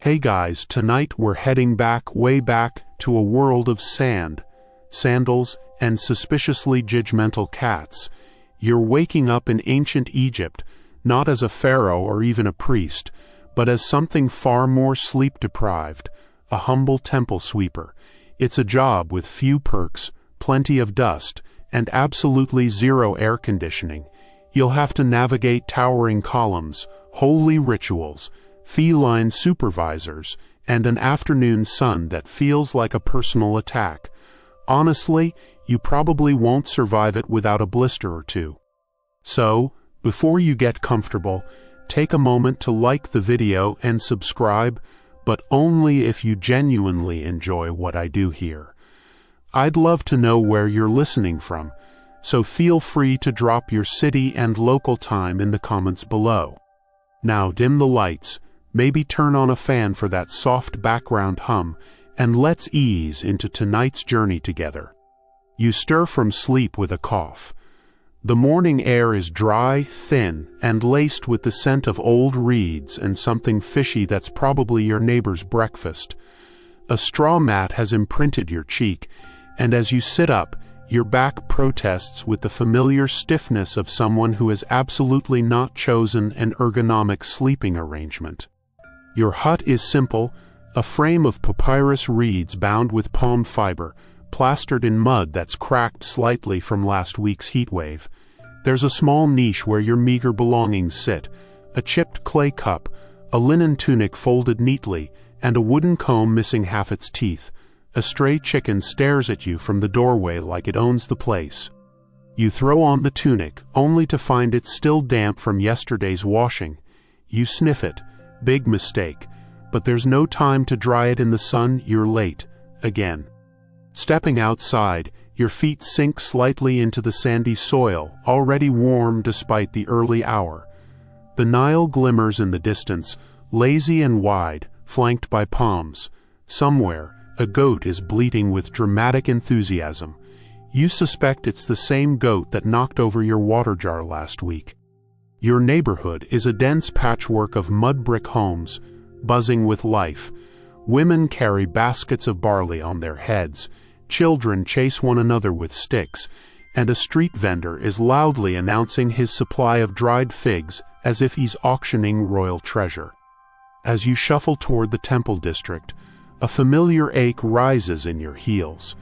Hey guys, tonight we're heading way back to a world of sand, sandals, and suspiciously judgmental cats. You're waking up in ancient Egypt, not as a pharaoh or even a priest, but as something far more sleep-deprived, a humble temple sweeper. It's a job with few perks, plenty of dust, and absolutely zero air conditioning. You'll have to navigate towering columns, holy rituals, feline supervisors, and an afternoon sun that feels like a personal attack. Honestly, you probably won't survive it without a blister or two. So, before you get comfortable, take a moment to like the video and subscribe, but only if you genuinely enjoy what I do here. I'd love to know where you're listening from, so feel free to drop your city and local time in the comments below. Now dim the lights, maybe turn on a fan for that soft background hum, and let's ease into tonight's journey together. You stir from sleep with a cough. The morning air is dry, thin, and laced with the scent of old reeds and something fishy that's probably your neighbor's breakfast. A straw mat has imprinted your cheek, and as you sit up, your back protests with the familiar stiffness of someone who has absolutely not chosen an ergonomic sleeping arrangement. Your hut is simple, a frame of papyrus reeds bound with palm fiber, plastered in mud that's cracked slightly from last week's heat wave. There's a small niche where your meager belongings sit, a chipped clay cup, a linen tunic folded neatly, and a wooden comb missing half its teeth. A stray chicken stares at you from the doorway like it owns the place. You throw on the tunic, only to find it still damp from yesterday's washing. You sniff it. Big mistake. But there's no time to dry it in the sun. You're late. Again. Stepping outside, your feet sink slightly into the sandy soil, already warm despite the early hour. The Nile glimmers in the distance, lazy and wide, flanked by palms. Somewhere, a goat is bleating with dramatic enthusiasm. You suspect it's the same goat that knocked over your water jar last week. Your neighborhood is a dense patchwork of mud brick homes, buzzing with life. Women carry baskets of barley on their heads, children chase one another with sticks, and a street vendor is loudly announcing his supply of dried figs as if he's auctioning royal treasure. As you shuffle toward the temple district, a familiar ache rises in your heels.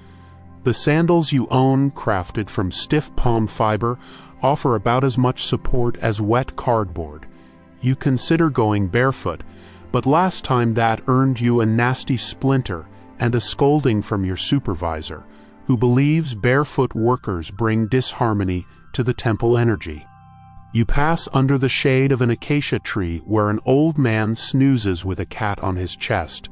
The sandals you own, crafted from stiff palm fiber, offer about as much support as wet cardboard. You consider going barefoot, but last time that earned you a nasty splinter and a scolding from your supervisor, who believes barefoot workers bring disharmony to the temple energy. You pass under the shade of an acacia tree where an old man snoozes with a cat on his chest.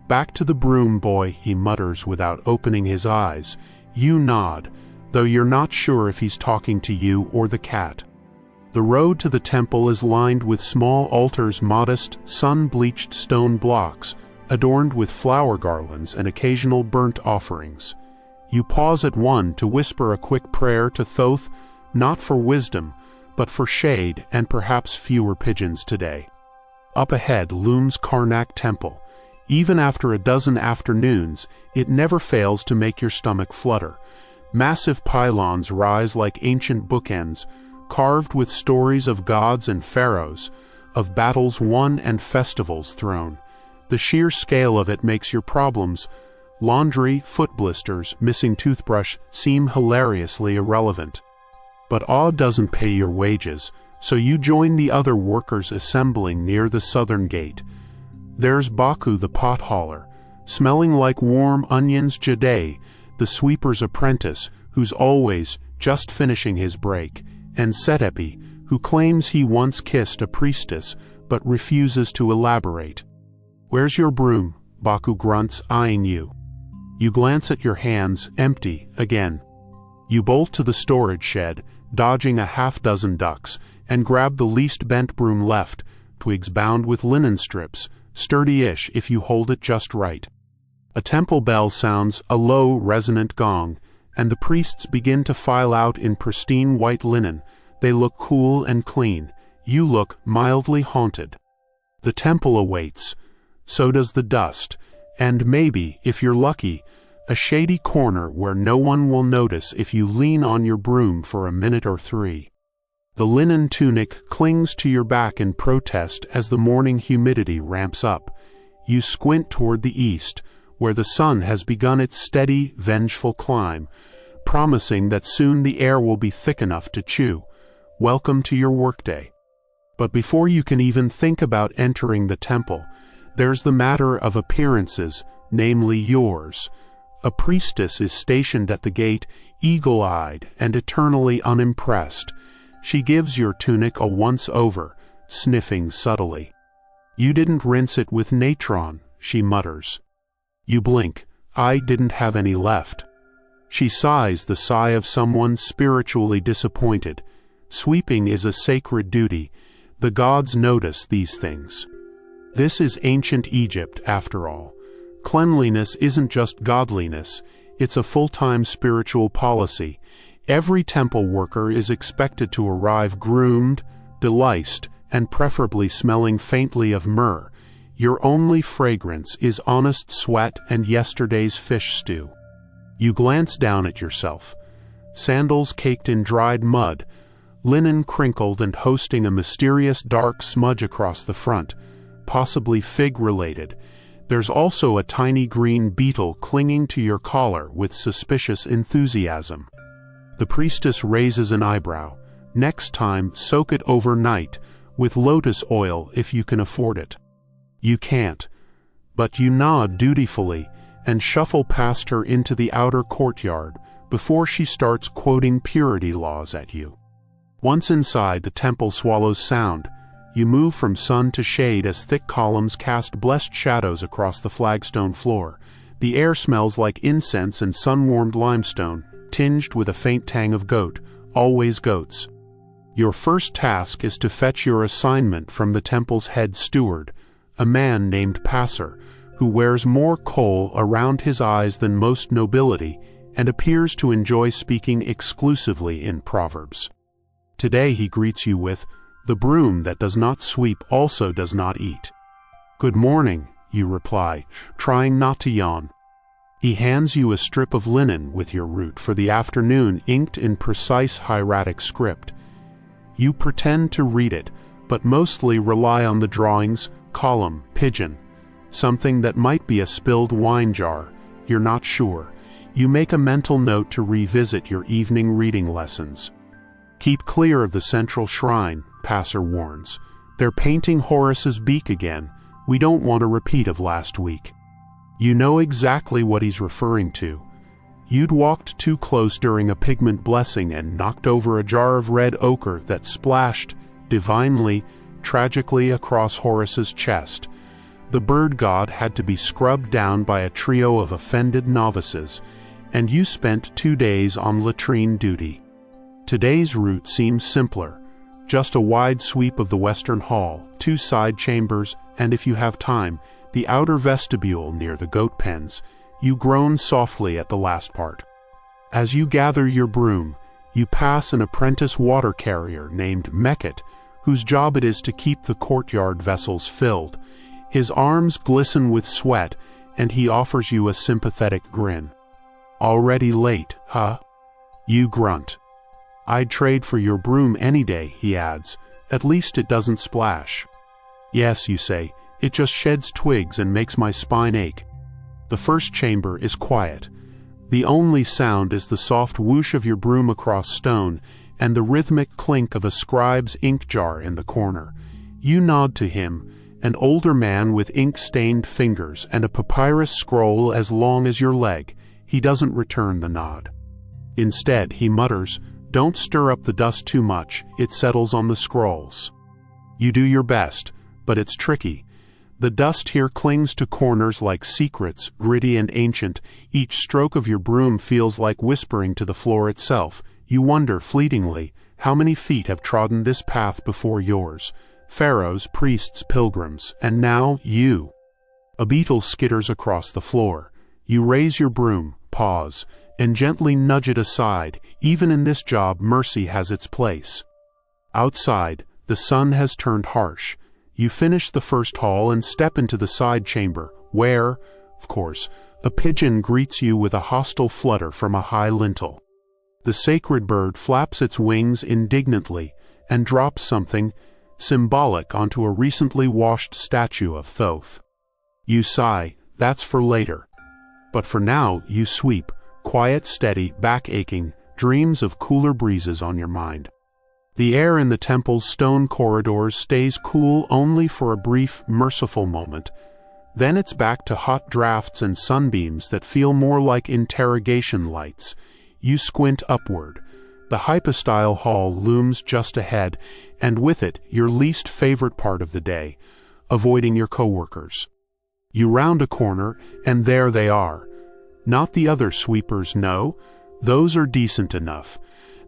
"Back to the broom, boy," he mutters without opening his eyes. You nod, though you're not sure if he's talking to you or the cat. The road to the temple is lined with small altars, modest, sun-bleached stone blocks, adorned with flower garlands and occasional burnt offerings. You pause at one to whisper a quick prayer to Thoth, not for wisdom, but for shade and perhaps fewer pigeons today. Up ahead looms Karnak Temple. Even after a dozen afternoons, it never fails to make your stomach flutter. Massive pylons rise like ancient bookends, carved with stories of gods and pharaohs, of battles won and festivals thrown. The sheer scale of it makes your problems, laundry, foot blisters, missing toothbrush, seem hilariously irrelevant. But awe doesn't pay your wages, so you join the other workers assembling near the southern gate. There's Baku the pot hauler, smelling like warm onions. Jade, the sweeper's apprentice, who's always just finishing his break, and Setepi, who claims he once kissed a priestess but refuses to elaborate. "Where's your broom?" Baku grunts, eyeing you. You glance at your hands, empty, again. You bolt to the storage shed, dodging a half-dozen ducks, and grab the least bent broom left, twigs bound with linen strips, sturdy-ish if you hold it just right. A temple bell sounds, a low, resonant gong, and the priests begin to file out in pristine white linen. They look cool and clean. You look mildly haunted. The temple awaits. So does the dust, and maybe, if you're lucky, a shady corner where no one will notice if you lean on your broom for a minute or three. The linen tunic clings to your back in protest as the morning humidity ramps up. You squint toward the east, where the sun has begun its steady, vengeful climb, promising that soon the air will be thick enough to chew. Welcome to your workday. But before you can even think about entering the temple, there's the matter of appearances, namely yours. A priestess is stationed at the gate, eagle-eyed and eternally unimpressed. She gives your tunic a once-over, sniffing subtly. "You didn't rinse it with natron," she mutters. You blink. "I didn't have any left." She sighs the sigh of someone spiritually disappointed. Sweeping is a sacred duty. The gods notice these things. This is ancient Egypt, after all. Cleanliness isn't just godliness, it's a full-time spiritual policy. Every temple worker is expected to arrive groomed, deliced, and preferably smelling faintly of myrrh. Your only fragrance is honest sweat and yesterday's fish stew. You glance down at yourself. Sandals caked in dried mud, linen crinkled and hosting a mysterious dark smudge across the front, possibly fig-related. There's also a tiny green beetle clinging to your collar with suspicious enthusiasm. The priestess raises an eyebrow. "Next time, soak it overnight, with lotus oil if you can afford it." You can't, but you nod dutifully and shuffle past her into the outer courtyard before she starts quoting purity laws at you. Once inside, the temple swallows sound. You move from sun to shade as thick columns cast blessed shadows across the flagstone floor. The air smells like incense and sun-warmed limestone, tinged with a faint tang of goat, always goats. Your first task is to fetch your assignment from the temple's head steward, a man named Passer, who wears more kohl around his eyes than most nobility and appears to enjoy speaking exclusively in proverbs. Today he greets you with, "The broom that does not sweep also does not eat." "Good morning," you reply, trying not to yawn. He hands you a strip of linen with your route for the afternoon inked in precise hieratic script. You pretend to read it, but mostly rely on the drawings, column, pigeon. Something that might be a spilled wine jar, you're not sure. You make a mental note to revisit your evening reading lessons. "Keep clear of the central shrine," Passer warns. "They're painting Horus's beak again. We don't want a repeat of last week." You know exactly what he's referring to. You'd walked too close during a pigment blessing and knocked over a jar of red ochre that splashed, divinely, tragically across Horus's chest. The bird god had to be scrubbed down by a trio of offended novices, and you spent 2 days on latrine duty. Today's route seems simpler. Just a wide sweep of the western hall, 2 side chambers, and if you have time, the outer vestibule near the goat pens. You groan softly at the last part. As you gather your broom, you pass an apprentice water carrier named Meket, whose job it is to keep the courtyard vessels filled. His arms glisten with sweat, and he offers you a sympathetic grin. "Already late, huh?" You grunt. "I'd trade for your broom any day," he adds. "At least it doesn't splash." "Yes," you say, "it just sheds twigs and makes my spine ache." The first chamber is quiet. The only sound is the soft whoosh of your broom across stone and the rhythmic clink of a scribe's ink jar in the corner. You nod to him, an older man with ink-stained fingers and a papyrus scroll as long as your leg. He doesn't return the nod. Instead, he mutters, "Don't stir up the dust too much, it settles on the scrolls." You do your best, but it's tricky. The dust here clings to corners like secrets, gritty and ancient. Each stroke of your broom feels like whispering to the floor itself. You wonder fleetingly, how many feet have trodden this path before yours? Pharaohs, priests, pilgrims, and now you. A beetle skitters across the floor. You raise your broom, pause, and gently nudge it aside. Even in this job, mercy has its place. Outside, the sun has turned harsh. You finish the first hall and step into the side chamber, where, of course, a pigeon greets you with a hostile flutter from a high lintel. The sacred bird flaps its wings indignantly and drops something symbolic onto a recently washed statue of Thoth. You sigh, that's for later. But for now, you sweep, quiet, steady, back-aching, dreams of cooler breezes on your mind. The air in the temple's stone corridors stays cool only for a brief, merciful moment. Then it's back to hot drafts and sunbeams that feel more like interrogation lights. You squint upward. The hypostyle hall looms just ahead, and with it, your least favorite part of the day, avoiding your coworkers. You round a corner, and there they are. Not the other sweepers, no. Those are decent enough.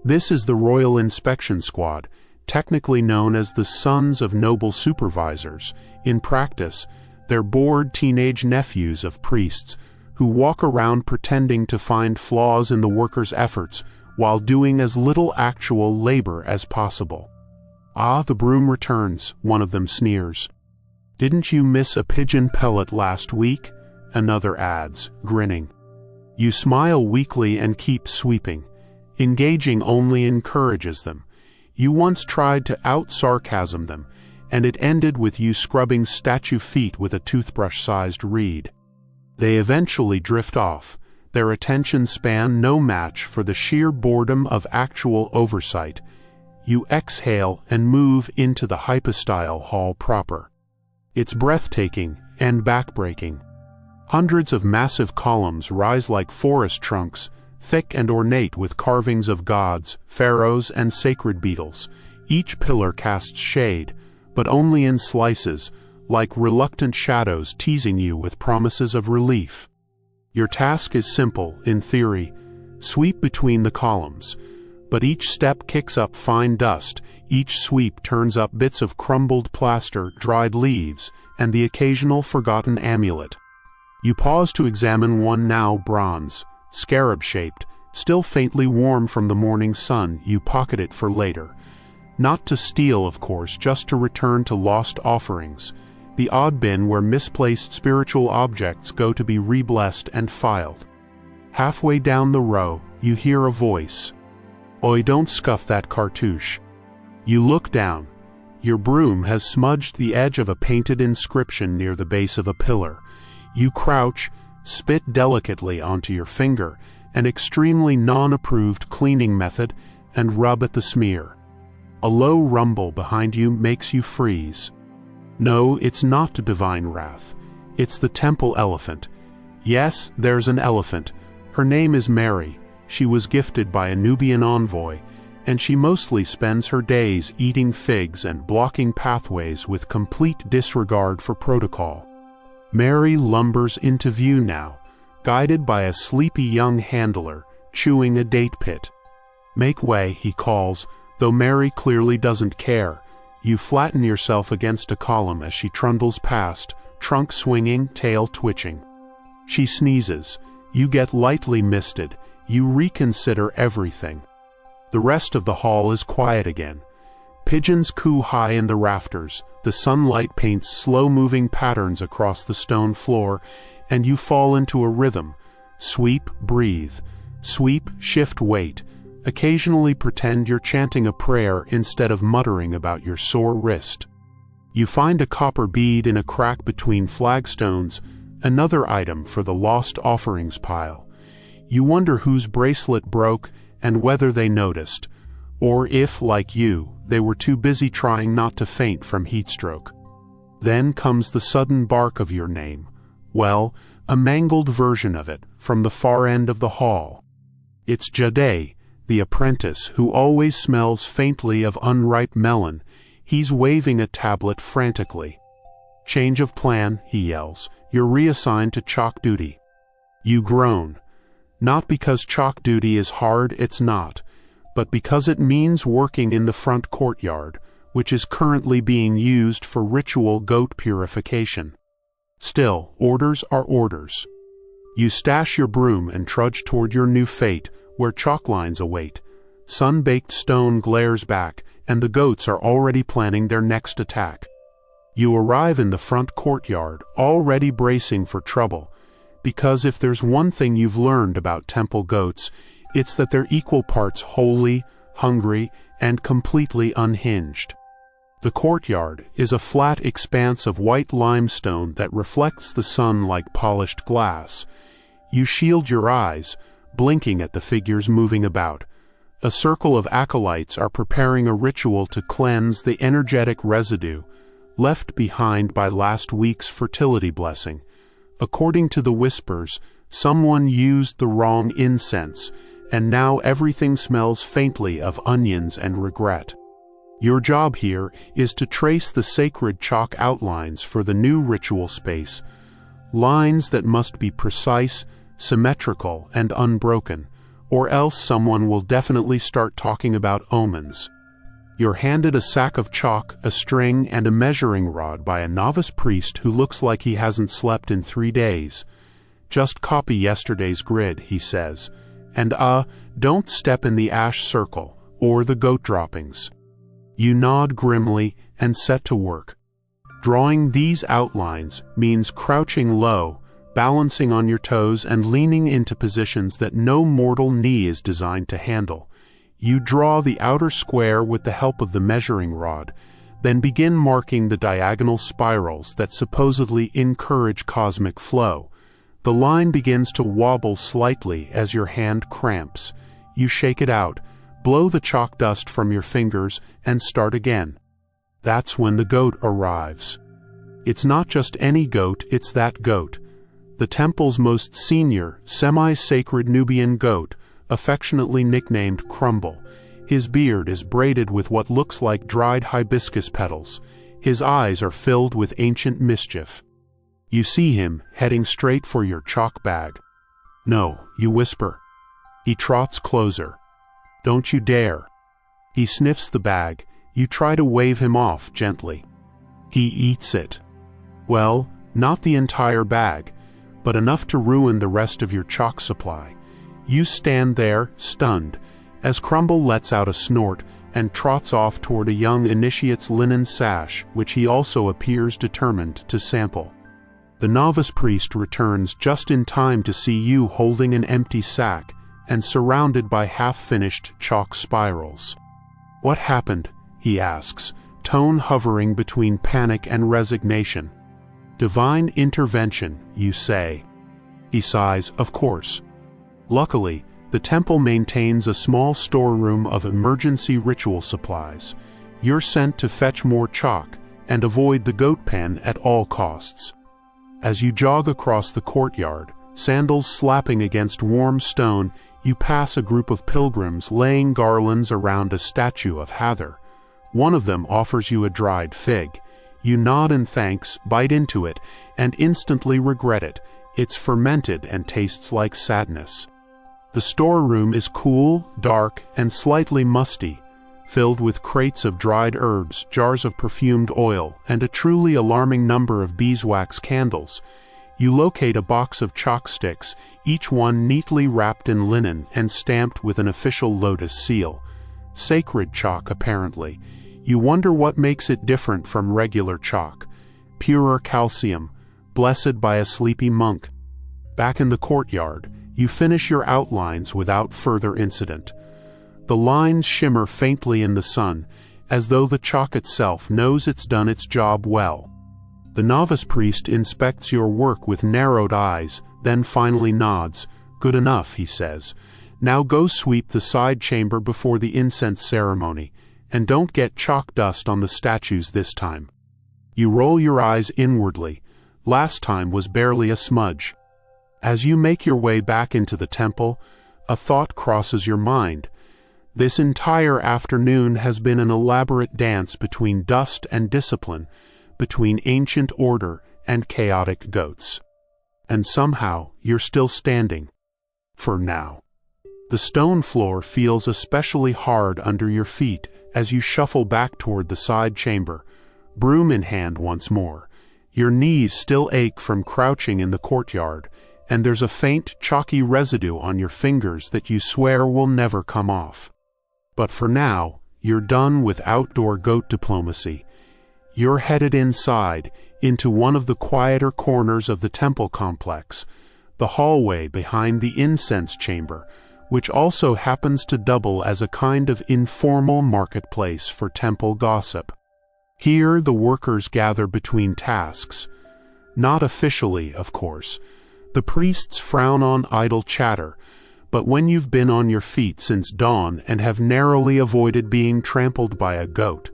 This is the Royal Inspection Squad, technically known as the Sons of Noble Supervisors. In practice, they're bored teenage nephews of priests who walk around pretending to find flaws in the workers' efforts while doing as little actual labor as possible. Ah, the broom returns, one of them sneers. Didn't you miss a pigeon pellet last week? Another adds, grinning. You smile weakly and keep sweeping. Engaging only encourages them. You once tried to out-sarcasm them, and it ended with you scrubbing statue feet with a toothbrush-sized reed. They eventually drift off, their attention span no match for the sheer boredom of actual oversight. You exhale and move into the hypostyle hall proper. It's breathtaking and backbreaking. Hundreds of massive columns rise like forest trunks, thick and ornate with carvings of gods, pharaohs, and sacred beetles. Each pillar casts shade, but only in slices, like reluctant shadows teasing you with promises of relief. Your task is simple, in theory. Sweep between the columns. But each step kicks up fine dust, each sweep turns up bits of crumbled plaster, dried leaves, and the occasional forgotten amulet. You pause to examine one now bronze, scarab-shaped, still faintly warm from the morning sun. You pocket it for later. Not to steal, of course, just to return to lost offerings, the odd bin where misplaced spiritual objects go to be re-blessed and filed. Halfway down the row, you hear a voice. Oi, don't scuff that cartouche. You look down. Your broom has smudged the edge of a painted inscription near the base of a pillar. You crouch, spit delicately onto your finger, an extremely non-approved cleaning method, and rub at the smear. A low rumble behind you makes you freeze. No, it's not divine wrath. It's the temple elephant. Yes, there's an elephant. Her name is Mary. She was gifted by a Nubian envoy, and she mostly spends her days eating figs and blocking pathways with complete disregard for protocol. Mary lumbers into view now, guided by a sleepy young handler, chewing a date pit. Make way, he calls, though Mary clearly doesn't care. You flatten yourself against a column as she trundles past, trunk swinging, tail twitching. She sneezes. You get lightly misted. You reconsider everything. The rest of the hall is quiet again. Pigeons coo high in the rafters, the sunlight paints slow-moving patterns across the stone floor, and you fall into a rhythm. Sweep, breathe. Sweep, shift weight. Occasionally pretend you're chanting a prayer instead of muttering about your sore wrist. You find a copper bead in a crack between flagstones, another item for the lost offerings pile. You wonder whose bracelet broke and whether they noticed, or if, like you, they were too busy trying not to faint from heatstroke. Then comes the sudden bark of your name. Well, a mangled version of it, from the far end of the hall. It's Jade, the apprentice who always smells faintly of unripe melon. He's waving a tablet frantically. Change of plan, he yells. You're reassigned to chalk duty. You groan. Not because chalk duty is hard, it's not, but because it means working in the front courtyard, which is currently being used for ritual goat purification. Still, orders are orders. You stash your broom and trudge toward your new fate, where chalk lines await. Sun-baked stone glares back, and the goats are already planning their next attack. You arrive in the front courtyard, already bracing for trouble, because if there's one thing you've learned about temple goats, it's that they're equal parts holy, hungry, and completely unhinged. The courtyard is a flat expanse of white limestone that reflects the sun like polished glass. You shield your eyes, blinking at the figures moving about. A circle of acolytes are preparing a ritual to cleanse the energetic residue left behind by last week's fertility blessing. According to the whispers, someone used the wrong incense, and now everything smells faintly of onions and regret. Your job here is to trace the sacred chalk outlines for the new ritual space, lines that must be precise, symmetrical, and unbroken, or else someone will definitely start talking about omens. You're handed a sack of chalk, a string, and a measuring rod by a novice priest who looks like he hasn't slept in 3 days. Just copy yesterday's grid, he says, and don't step in the ash circle or the goat droppings. You nod grimly and set to work. Drawing these outlines means crouching low, balancing on your toes and leaning into positions that no mortal knee is designed to handle. You draw the outer square with the help of the measuring rod, then begin marking the diagonal spirals that supposedly encourage cosmic flow. The line begins to wobble slightly as your hand cramps. You shake it out, blow the chalk dust from your fingers, and start again. That's when the goat arrives. It's not just any goat, it's that goat. The temple's most senior, semi-sacred Nubian goat, affectionately nicknamed Crumble. His beard is braided with what looks like dried hibiscus petals. His eyes are filled with ancient mischief. You see him heading straight for your chalk bag. No, you whisper. He trots closer. Don't you dare. He sniffs the bag. You try to wave him off gently. He eats it. Well, not the entire bag, but enough to ruin the rest of your chalk supply. You stand there, stunned, as Crumble lets out a snort and trots off toward a young initiate's linen sash, which he also appears determined to sample. The novice priest returns just in time to see you holding an empty sack and surrounded by half-finished chalk spirals. What happened? He asks, tone hovering between panic and resignation. Divine intervention, you say. He sighs, of course. Luckily, the temple maintains a small storeroom of emergency ritual supplies. You're sent to fetch more chalk and avoid the goat pen at all costs. As you jog across the courtyard, sandals slapping against warm stone, you pass a group of pilgrims laying garlands around a statue of Hathor. One of them offers you a dried fig. You nod in thanks, bite into it, and instantly regret it. It's fermented and tastes like sadness. The storeroom is cool, dark, and slightly musty, filled with crates of dried herbs, jars of perfumed oil, and a truly alarming number of beeswax candles. You locate a box of chalk sticks, each one neatly wrapped in linen and stamped with an official lotus seal. Sacred chalk, apparently. You wonder what makes it different from regular chalk. Purer calcium, blessed by a sleepy monk. Back in the courtyard, you finish your outlines without further incident. The lines shimmer faintly in the sun, as though the chalk itself knows it's done its job well. The novice priest inspects your work with narrowed eyes, then finally nods. Good enough, he says. Now go sweep the side chamber before the incense ceremony, and don't get chalk dust on the statues this time. You roll your eyes inwardly. Last time was barely a smudge. As you make your way back into the temple, a thought crosses your mind. This entire afternoon has been an elaborate dance between dust and discipline, between ancient order and chaotic goats. And somehow you're still standing. For now. The stone floor feels especially hard under your feet as you shuffle back toward the side chamber, broom in hand once more. Your knees still ache from crouching in the courtyard, and there's a faint, chalky residue on your fingers that you swear will never come off. But for now, you're done with outdoor goat diplomacy. You're headed inside, into one of the quieter corners of the temple complex, the hallway behind the incense chamber, which also happens to double as a kind of informal marketplace for temple gossip. Here the workers gather between tasks. Not officially, of course. The priests frown on idle chatter, but when you've been on your feet since dawn and have narrowly avoided being trampled by a goat,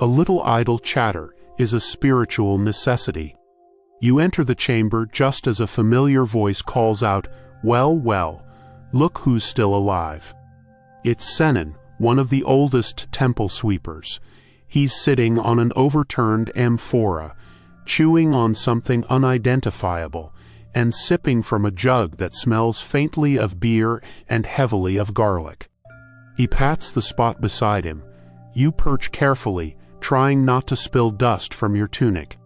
a little idle chatter is a spiritual necessity. You enter the chamber just as a familiar voice calls out, "Well, well, look who's still alive." It's Senan, one of the oldest temple sweepers. He's sitting on an overturned amphora, chewing on something unidentifiable, and sipping from a jug that smells faintly of beer and heavily of garlic. He pats the spot beside him. You perch carefully, trying not to spill dust from your tunic.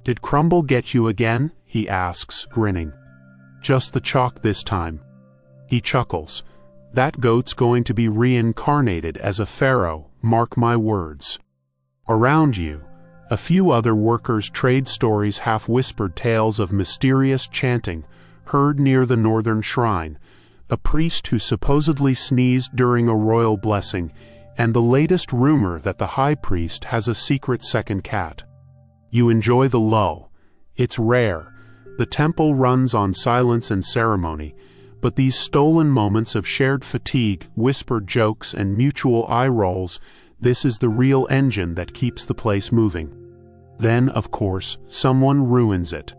"Did Crumble get you again?" he asks, grinning. "Just the chalk this time." He chuckles. "That goat's going to be reincarnated as a pharaoh, mark my words." Around you, a few other workers trade stories, half-whispered tales of mysterious chanting heard near the northern shrine, a priest who supposedly sneezed during a royal blessing, and the latest rumor that the high priest has a secret second cat. You enjoy the lull. It's rare. The temple runs on silence and ceremony, but these stolen moments of shared fatigue, whispered jokes, and mutual eye rolls, this is the real engine that keeps the place moving. Then, of course, someone ruins it.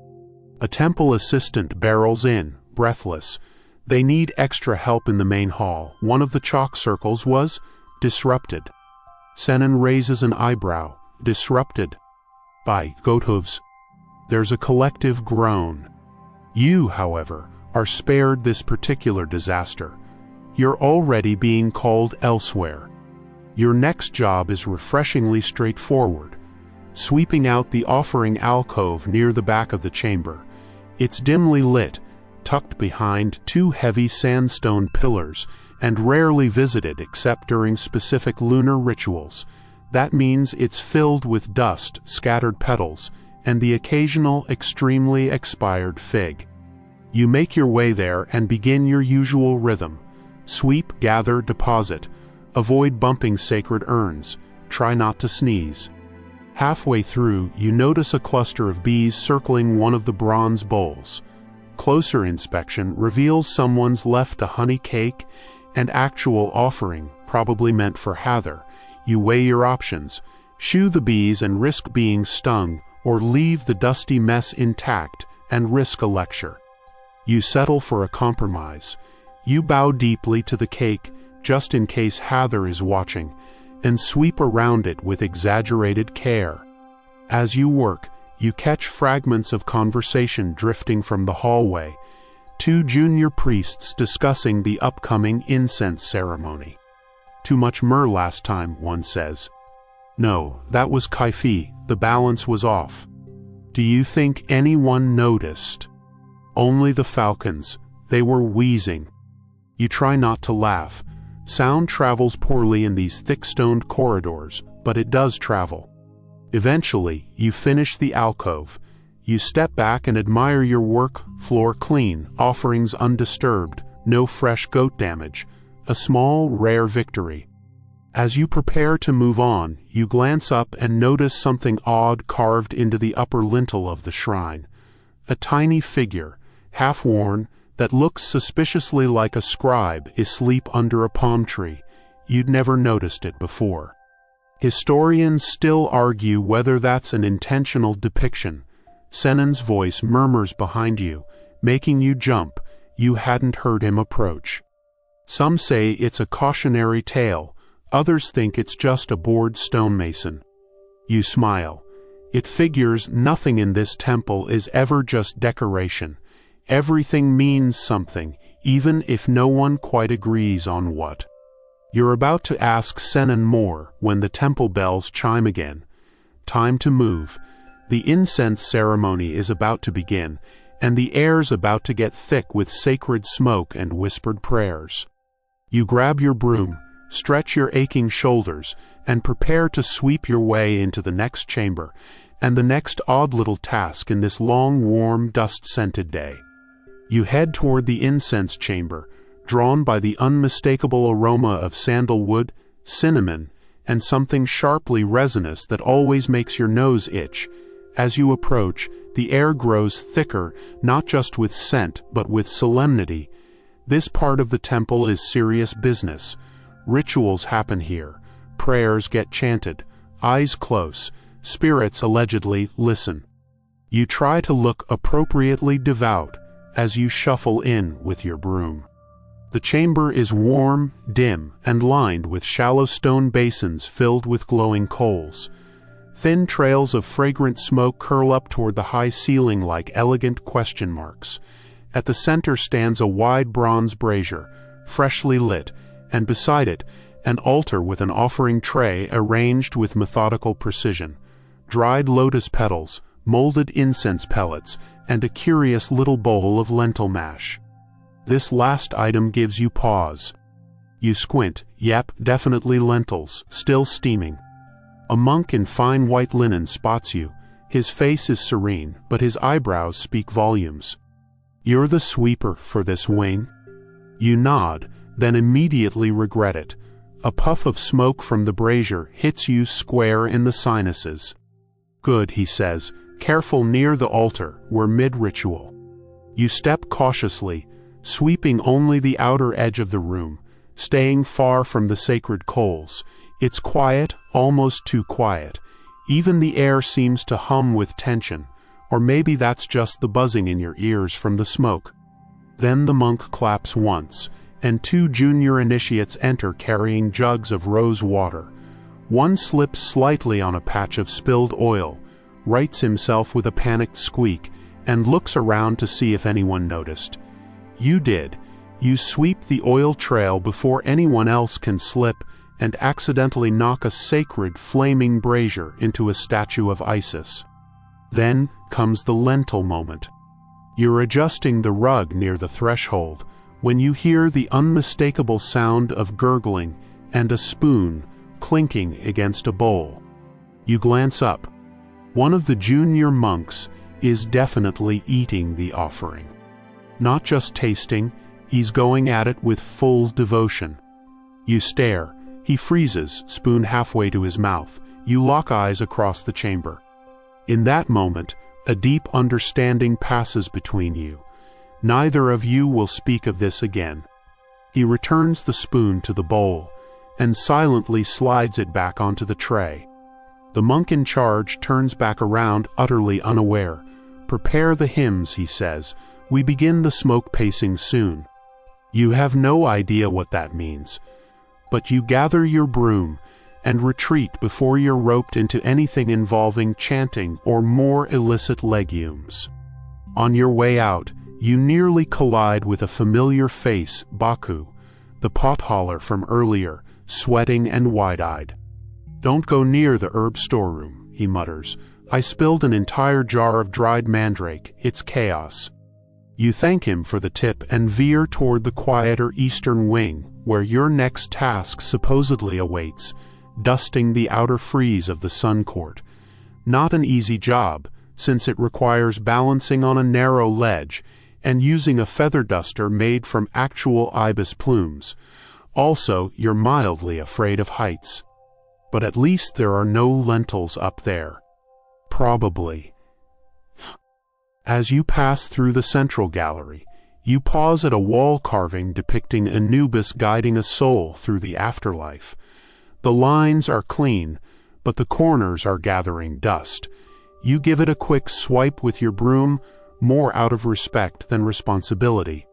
A temple assistant barrels in, breathless. They need extra help in the main hall. One of the chalk circles was disrupted. Senan raises an eyebrow. Disrupted? By goat hooves. There's a collective groan. You, however, are spared this particular disaster. You're already being called elsewhere. Your next job is refreshingly straightforward. Sweeping out the offering alcove near the back of the chamber. It's dimly lit, tucked behind two heavy sandstone pillars, and rarely visited except during specific lunar rituals. That means it's filled with dust, scattered petals, and the occasional extremely expired fig. You make your way there and begin your usual rhythm. Sweep, gather, deposit. Avoid bumping sacred urns. Try not to sneeze. Halfway through, you notice a cluster of bees circling one of the bronze bowls. Closer inspection reveals someone's left a honey cake, an actual offering, probably meant for Hather. You weigh your options. Shoo the bees and risk being stung, or leave the dusty mess intact and risk a lecture. You settle for a compromise. You bow deeply to the cake, just in case Hather is watching, and sweep around it with exaggerated care. As you work, you catch fragments of conversation drifting from the hallway. Two junior priests discussing the upcoming incense ceremony. "Too much myrrh last time," one says. "No, that was Kaifi, the balance was off." "Do you think anyone noticed?" "Only the falcons. They were wheezing." You try not to laugh. Sound travels poorly in these thick-stoned corridors, but it does travel. Eventually, you finish the alcove. You step back and admire your work, floor clean, offerings undisturbed, no fresh goat damage, a small, rare victory. As you prepare to move on, you glance up and notice something odd carved into the upper lintel of the shrine. A tiny figure, half-worn, that looks suspiciously like a scribe asleep under a palm tree. You'd never noticed it before. Historians still argue whether that's an intentional depiction. Senan's voice murmurs behind you, making you jump. You hadn't heard him approach. Some say it's a cautionary tale. Others think it's just a bored stonemason. You smile. It figures nothing in this temple is ever just decoration. Everything means something, even if no one quite agrees on what. You're about to ask Senan more when the temple bells chime again. Time to move. The incense ceremony is about to begin, and the air's about to get thick with sacred smoke and whispered prayers. You grab your broom, Stretch your aching shoulders and prepare to sweep your way into the next chamber and the next odd little task in this long, warm, dust-scented day. You head toward the incense chamber, drawn by the unmistakable aroma of sandalwood, cinnamon, and something sharply resinous that always makes your nose itch. As you approach, the air grows thicker, not just with scent, but with solemnity. This part of the temple is serious business. Rituals happen here. Prayers get chanted. Eyes close. Spirits allegedly listen. You try to look appropriately devout as you shuffle in with your broom. The chamber is warm, dim, and lined with shallow stone basins filled with glowing coals. Thin trails of fragrant smoke curl up toward the high ceiling like elegant question marks. At the center stands a wide bronze brazier, freshly lit, and beside it, an altar with an offering tray arranged with methodical precision. Dried lotus petals, molded incense pellets, and a curious little bowl of lentil mash. This last item gives you pause. You squint. Yep, definitely lentils, still steaming. A monk in fine white linen spots you. His face is serene, but his eyebrows speak volumes. You're the sweeper for this wing? You nod, then immediately regret it. A puff of smoke from the brazier hits you square in the sinuses. Good, he says, careful near the altar, we're mid-ritual. You step cautiously, sweeping only the outer edge of the room, staying far from the sacred coals. It's quiet, almost too quiet. Even the air seems to hum with tension, or maybe that's just the buzzing in your ears from the smoke. Then the monk claps once, and two junior initiates enter carrying jugs of rose water. One slips slightly on a patch of spilled oil, rights himself with a panicked squeak, and looks around to see if anyone noticed. You did. You sweep the oil trail before anyone else can slip and accidentally knock a sacred flaming brazier into a statue of Isis. Then comes the lentil moment. You're adjusting the rug near the threshold when you hear the unmistakable sound of gurgling and a spoon clinking against a bowl. You glance up. One of the junior monks is definitely eating the offering. Not just tasting, he's going at it with full devotion. You stare. He freezes, spoon halfway to his mouth. You lock eyes across the chamber. In that moment, a deep understanding passes between you. Neither of you will speak of this again. He returns the spoon to the bowl and silently slides it back onto the tray. The monk in charge turns back around, utterly unaware. Prepare the hymns, he says. We begin the smoke pacing soon. You have no idea what that means, but you gather your broom and retreat before you're roped into anything involving chanting or more illicit legumes. On your way out, you nearly collide with a familiar face, Baku, the pothauler from earlier, sweating and wide-eyed. Don't go near the herb storeroom, he mutters. I spilled an entire jar of dried mandrake. It's chaos. You thank him for the tip and veer toward the quieter eastern wing, where your next task supposedly awaits, dusting the outer frieze of the sun court. Not an easy job, since it requires balancing on a narrow ledge and using a feather duster made from actual ibis plumes. Also, you're mildly afraid of heights. But at least there are no lentils up there. Probably. As you pass through the central gallery, you pause at a wall carving depicting Anubis guiding a soul through the afterlife. The lines are clean, but the corners are gathering dust. You give it a quick swipe with your broom, more out of respect than responsibility.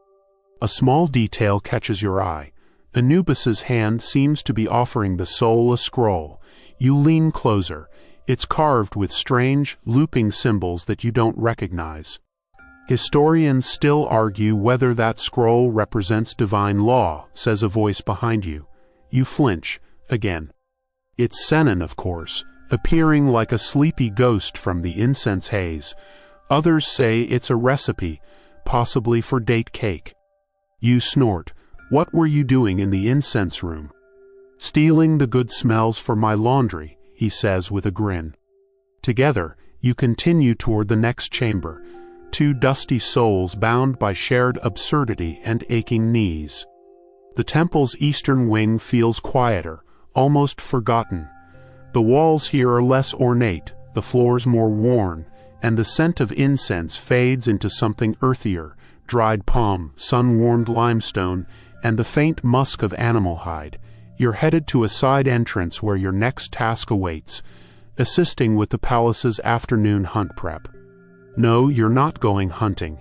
A small detail catches your eye. Anubis's hand seems to be offering the soul a scroll. You lean closer. It's carved with strange, looping symbols that you don't recognize. Historians still argue whether that scroll represents divine law, says a voice behind you. You flinch, again. It's Senon, of course, appearing like a sleepy ghost from the incense haze. Others say it's a recipe, possibly for date cake. You snort. What were you doing in the incense room? "Stealing the good smells for my laundry," he says with a grin. Together, you continue toward the next chamber, two dusty souls bound by shared absurdity and aching knees. The temple's eastern wing feels quieter, almost forgotten. The walls here are less ornate, the floors more worn, and the scent of incense fades into something earthier, dried palm, sun-warmed limestone, and the faint musk of animal hide. You're headed to a side entrance where your next task awaits, assisting with the palace's afternoon hunt prep. No, you're not going hunting.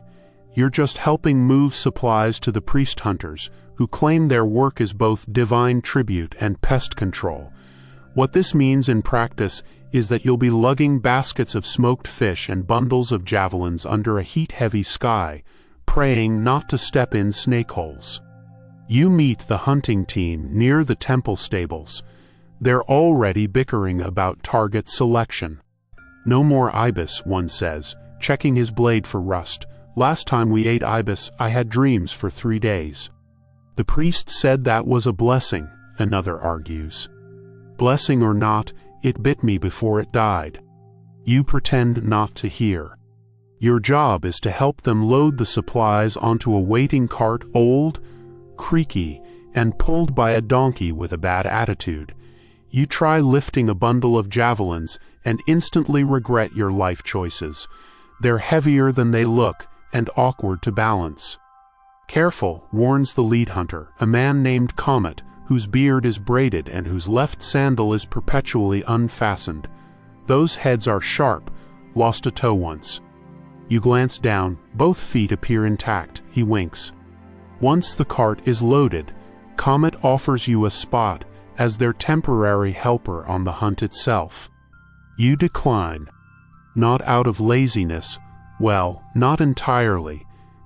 You're just helping move supplies to the priest hunters, who claim their work is both divine tribute and pest control. What this means in practice is that you'll be lugging baskets of smoked fish and bundles of javelins under a heat-heavy sky, praying not to step in snake holes. You meet the hunting team near the temple stables. They're already bickering about target selection. "No more ibis," one says, checking his blade for rust. "Last time we ate ibis, I had dreams for 3 days." "The priest said that was a blessing," another argues. "Blessing or not, it bit me before it died." You pretend not to hear. Your job is to help them load the supplies onto a waiting cart, old, creaky, and pulled by a donkey with a bad attitude. You try lifting a bundle of javelins and instantly regret your life choices. They're heavier than they look and awkward to balance. "Careful," warns the lead hunter, a man named Comet, whose beard is braided and whose left sandal is perpetually unfastened. "Those heads are sharp. Lost a toe once." You glance down. Both feet appear intact. He winks. Once the cart is loaded, Comet offers you a spot as their temporary helper on the hunt itself. You decline. Not out of laziness, well, not entirely,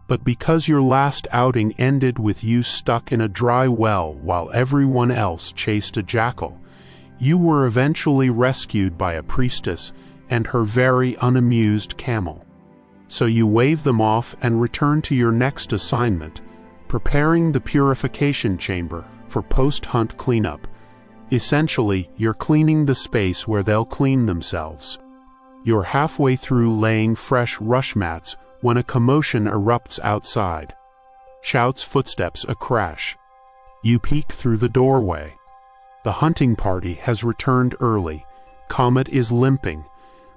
but because your last outing ended with you stuck in a dry well while everyone else chased a jackal. You were eventually rescued by a priestess and her very unamused camel. So you wave them off and return to your next assignment, preparing the purification chamber for post-hunt cleanup. Essentially, you're cleaning the space where they'll clean themselves. You're halfway through laying fresh rush mats when a commotion erupts outside. Shouts, footsteps, a crash. You peek through the doorway. The hunting party has returned early. Comet is limping.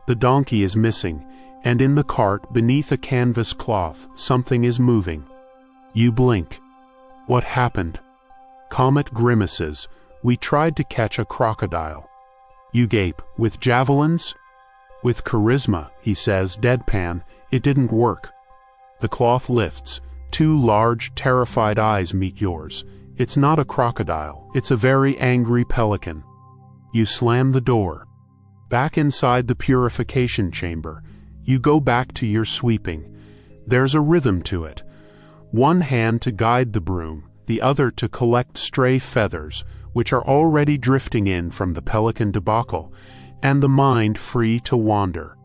The donkey is missing, and in the cart, beneath a canvas cloth, something is moving. You blink. What happened? Comet grimaces. "We tried to catch a crocodile." You gape. "With javelins?" "With charisma," he says, deadpan. "It didn't work." The cloth lifts. Two large, terrified eyes meet yours. It's not a crocodile. It's a very angry pelican. You slam the door. Back inside the purification chamber, you go back to your sweeping. There's a rhythm to it. One hand to guide the broom, the other to collect stray feathers, which are already drifting in from the pelican debacle, and the mind free to wander.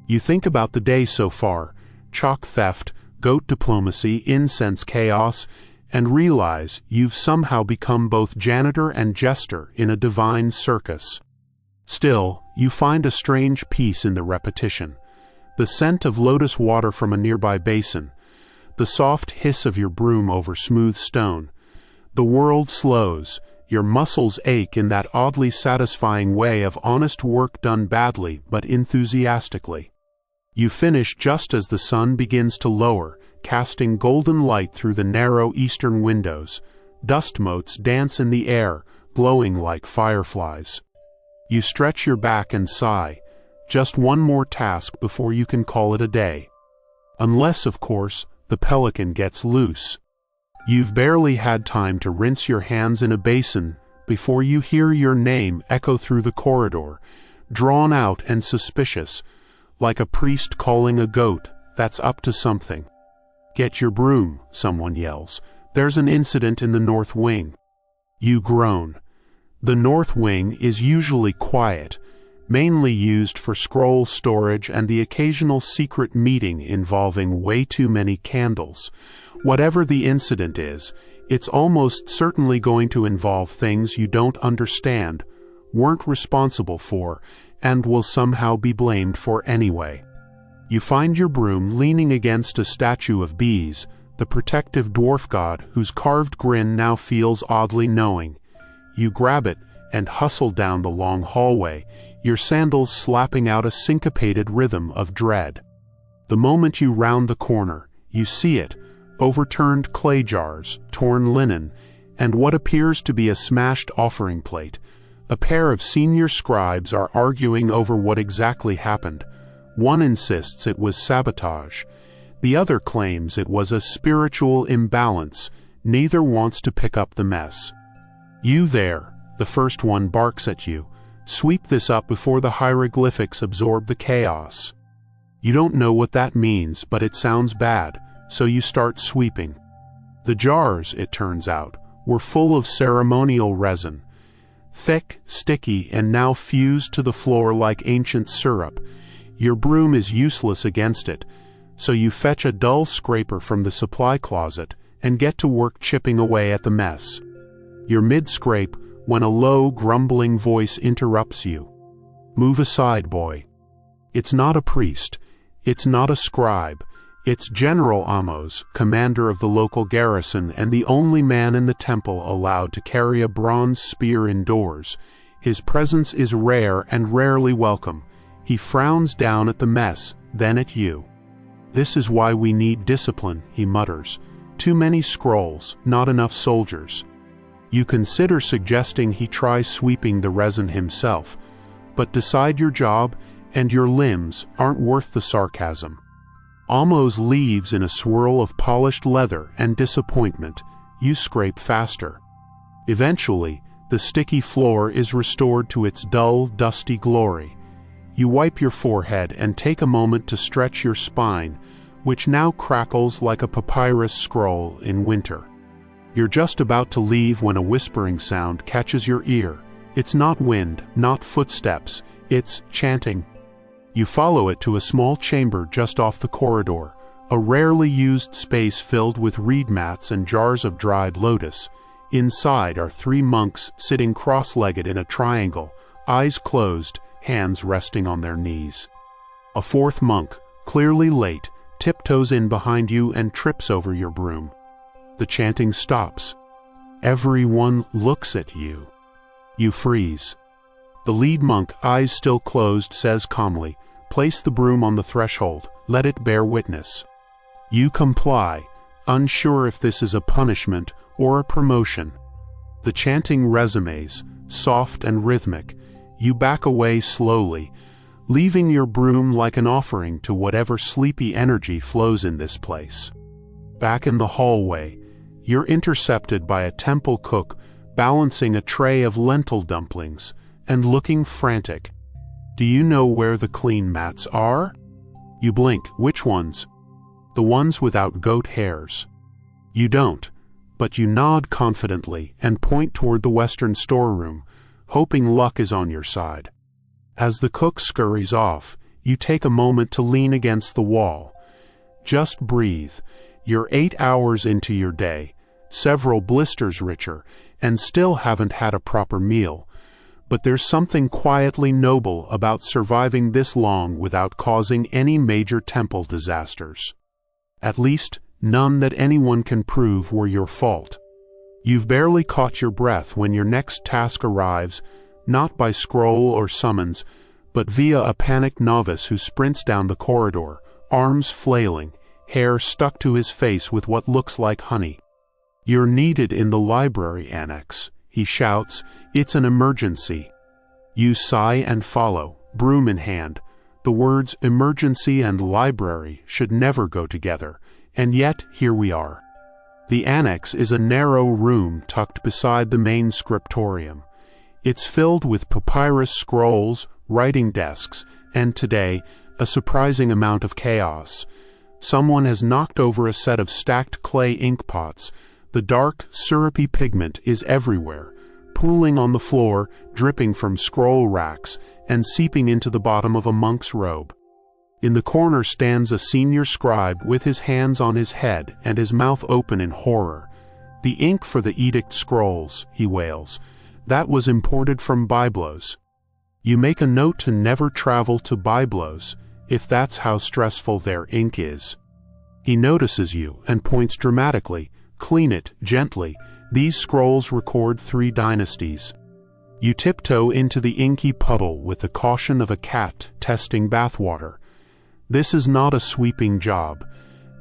You think about the day so far, chalk theft, goat diplomacy, incense chaos, and realize you've somehow become both janitor and jester in a divine circus. Still, you find a strange peace in the repetition. The scent of lotus water from a nearby basin, the soft hiss of your broom over smooth stone. The world slows. Your muscles ache in that oddly satisfying way of honest work done badly but enthusiastically. You finish just as the sun begins to lower, casting golden light through the narrow eastern windows. Dust motes dance in the air, glowing like fireflies. You stretch your back and sigh. Just one more task before you can call it a day. Unless, of course, the pelican gets loose. You've barely had time to rinse your hands in a basin before you hear your name echo through the corridor, drawn out and suspicious, like a priest calling a goat that's up to something. "Get your broom," someone yells. "There's an incident in the north wing." You groan. The north wing is usually quiet, mainly used for scroll storage and the occasional secret meeting involving way too many candles. Whatever the incident is, It's almost certainly going to involve things you don't understand, weren't responsible for, and will somehow be blamed for anyway. You find your broom leaning against a statue of bees, the protective dwarf god whose carved grin now feels oddly knowing. You grab it and hustle down the long hallway, your sandals slapping out a syncopated rhythm of dread. The moment you round the corner, you see it, overturned clay jars, torn linen, and what appears to be a smashed offering plate. A pair of senior scribes are arguing over what exactly happened. One insists it was sabotage. The other claims it was a spiritual imbalance. Neither wants to pick up the mess. "You there," the first one barks at you. "Sweep this up before the hieroglyphics absorb the chaos." You don't know what that means, but it sounds bad, so you start sweeping. The jars, it turns out, were full of ceremonial resin. Thick, sticky, and now fused to the floor like ancient syrup. Your broom is useless against it, so you fetch a dull scraper from the supply closet and get to work chipping away at the mess. You're mid-scrape when a low, grumbling voice interrupts you. "Move aside, boy." It's not a priest. It's not a scribe. It's General Amos, commander of the local garrison and the only man in the temple allowed to carry a bronze spear indoors. His presence is rare and rarely welcome. He frowns down at the mess, then at you. "This is why we need discipline," he mutters. "Too many scrolls, not enough soldiers." You consider suggesting he try sweeping the resin himself, but decide your job and your limbs aren't worth the sarcasm. Amos leaves in a swirl of polished leather and disappointment. You scrape faster. Eventually, the sticky floor is restored to its dull, dusty glory. You wipe your forehead and take a moment to stretch your spine, which now crackles like a papyrus scroll in winter. You're just about to leave when a whispering sound catches your ear. It's not wind, not footsteps, it's chanting. You follow it to a small chamber just off the corridor, a rarely used space filled with reed mats and jars of dried lotus. Inside are 3 monks sitting cross-legged in a triangle, eyes closed, hands resting on their knees. A 4th monk, clearly late, tiptoes in behind you and trips over your broom. The chanting stops. Everyone looks at you. You freeze. The lead monk, eyes still closed, says calmly, "Place the broom on the threshold, let it bear witness." You comply, unsure if this is a punishment or a promotion. The chanting resumes, soft and rhythmic. You back away slowly, leaving your broom like an offering to whatever sleepy energy flows in this place. Back in the hallway, you're intercepted by a temple cook balancing a tray of lentil dumplings and looking frantic. "Do you know where the clean mats are?" You blink. "Which ones?" "The ones without goat hairs." You don't, but you nod confidently and point toward the western storeroom, hoping luck is on your side. As the cook scurries off, you take a moment to lean against the wall. Just breathe. You're 8 hours into your day, several blisters richer, and still haven't had a proper meal. But there's something quietly noble about surviving this long without causing any major temple disasters. At least, none that anyone can prove were your fault. You've barely caught your breath when your next task arrives, not by scroll or summons, but via a panicked novice who sprints down the corridor, arms flailing, hair stuck to his face with what looks like honey. "You're needed in the library annex," he shouts. "It's an emergency." You sigh and follow, broom in hand. The words emergency and library should never go together, and yet here we are. The annex is a narrow room tucked beside the main scriptorium. It's filled with papyrus scrolls, writing desks, and today, a surprising amount of chaos. Someone has knocked over a set of stacked clay ink pots. The dark, syrupy pigment is everywhere, pooling on the floor, dripping from scroll racks, and seeping into the bottom of a monk's robe. In the corner stands a senior scribe with his hands on his head and his mouth open in horror. "The ink for the edict scrolls," he wails. "That was imported from Byblos." You make a note to never travel to Byblos, if that's how stressful their ink is. He notices you and points dramatically. "Clean it, gently. These scrolls record 3 dynasties." You tiptoe into the inky puddle with the caution of a cat testing bathwater. This is not a sweeping job.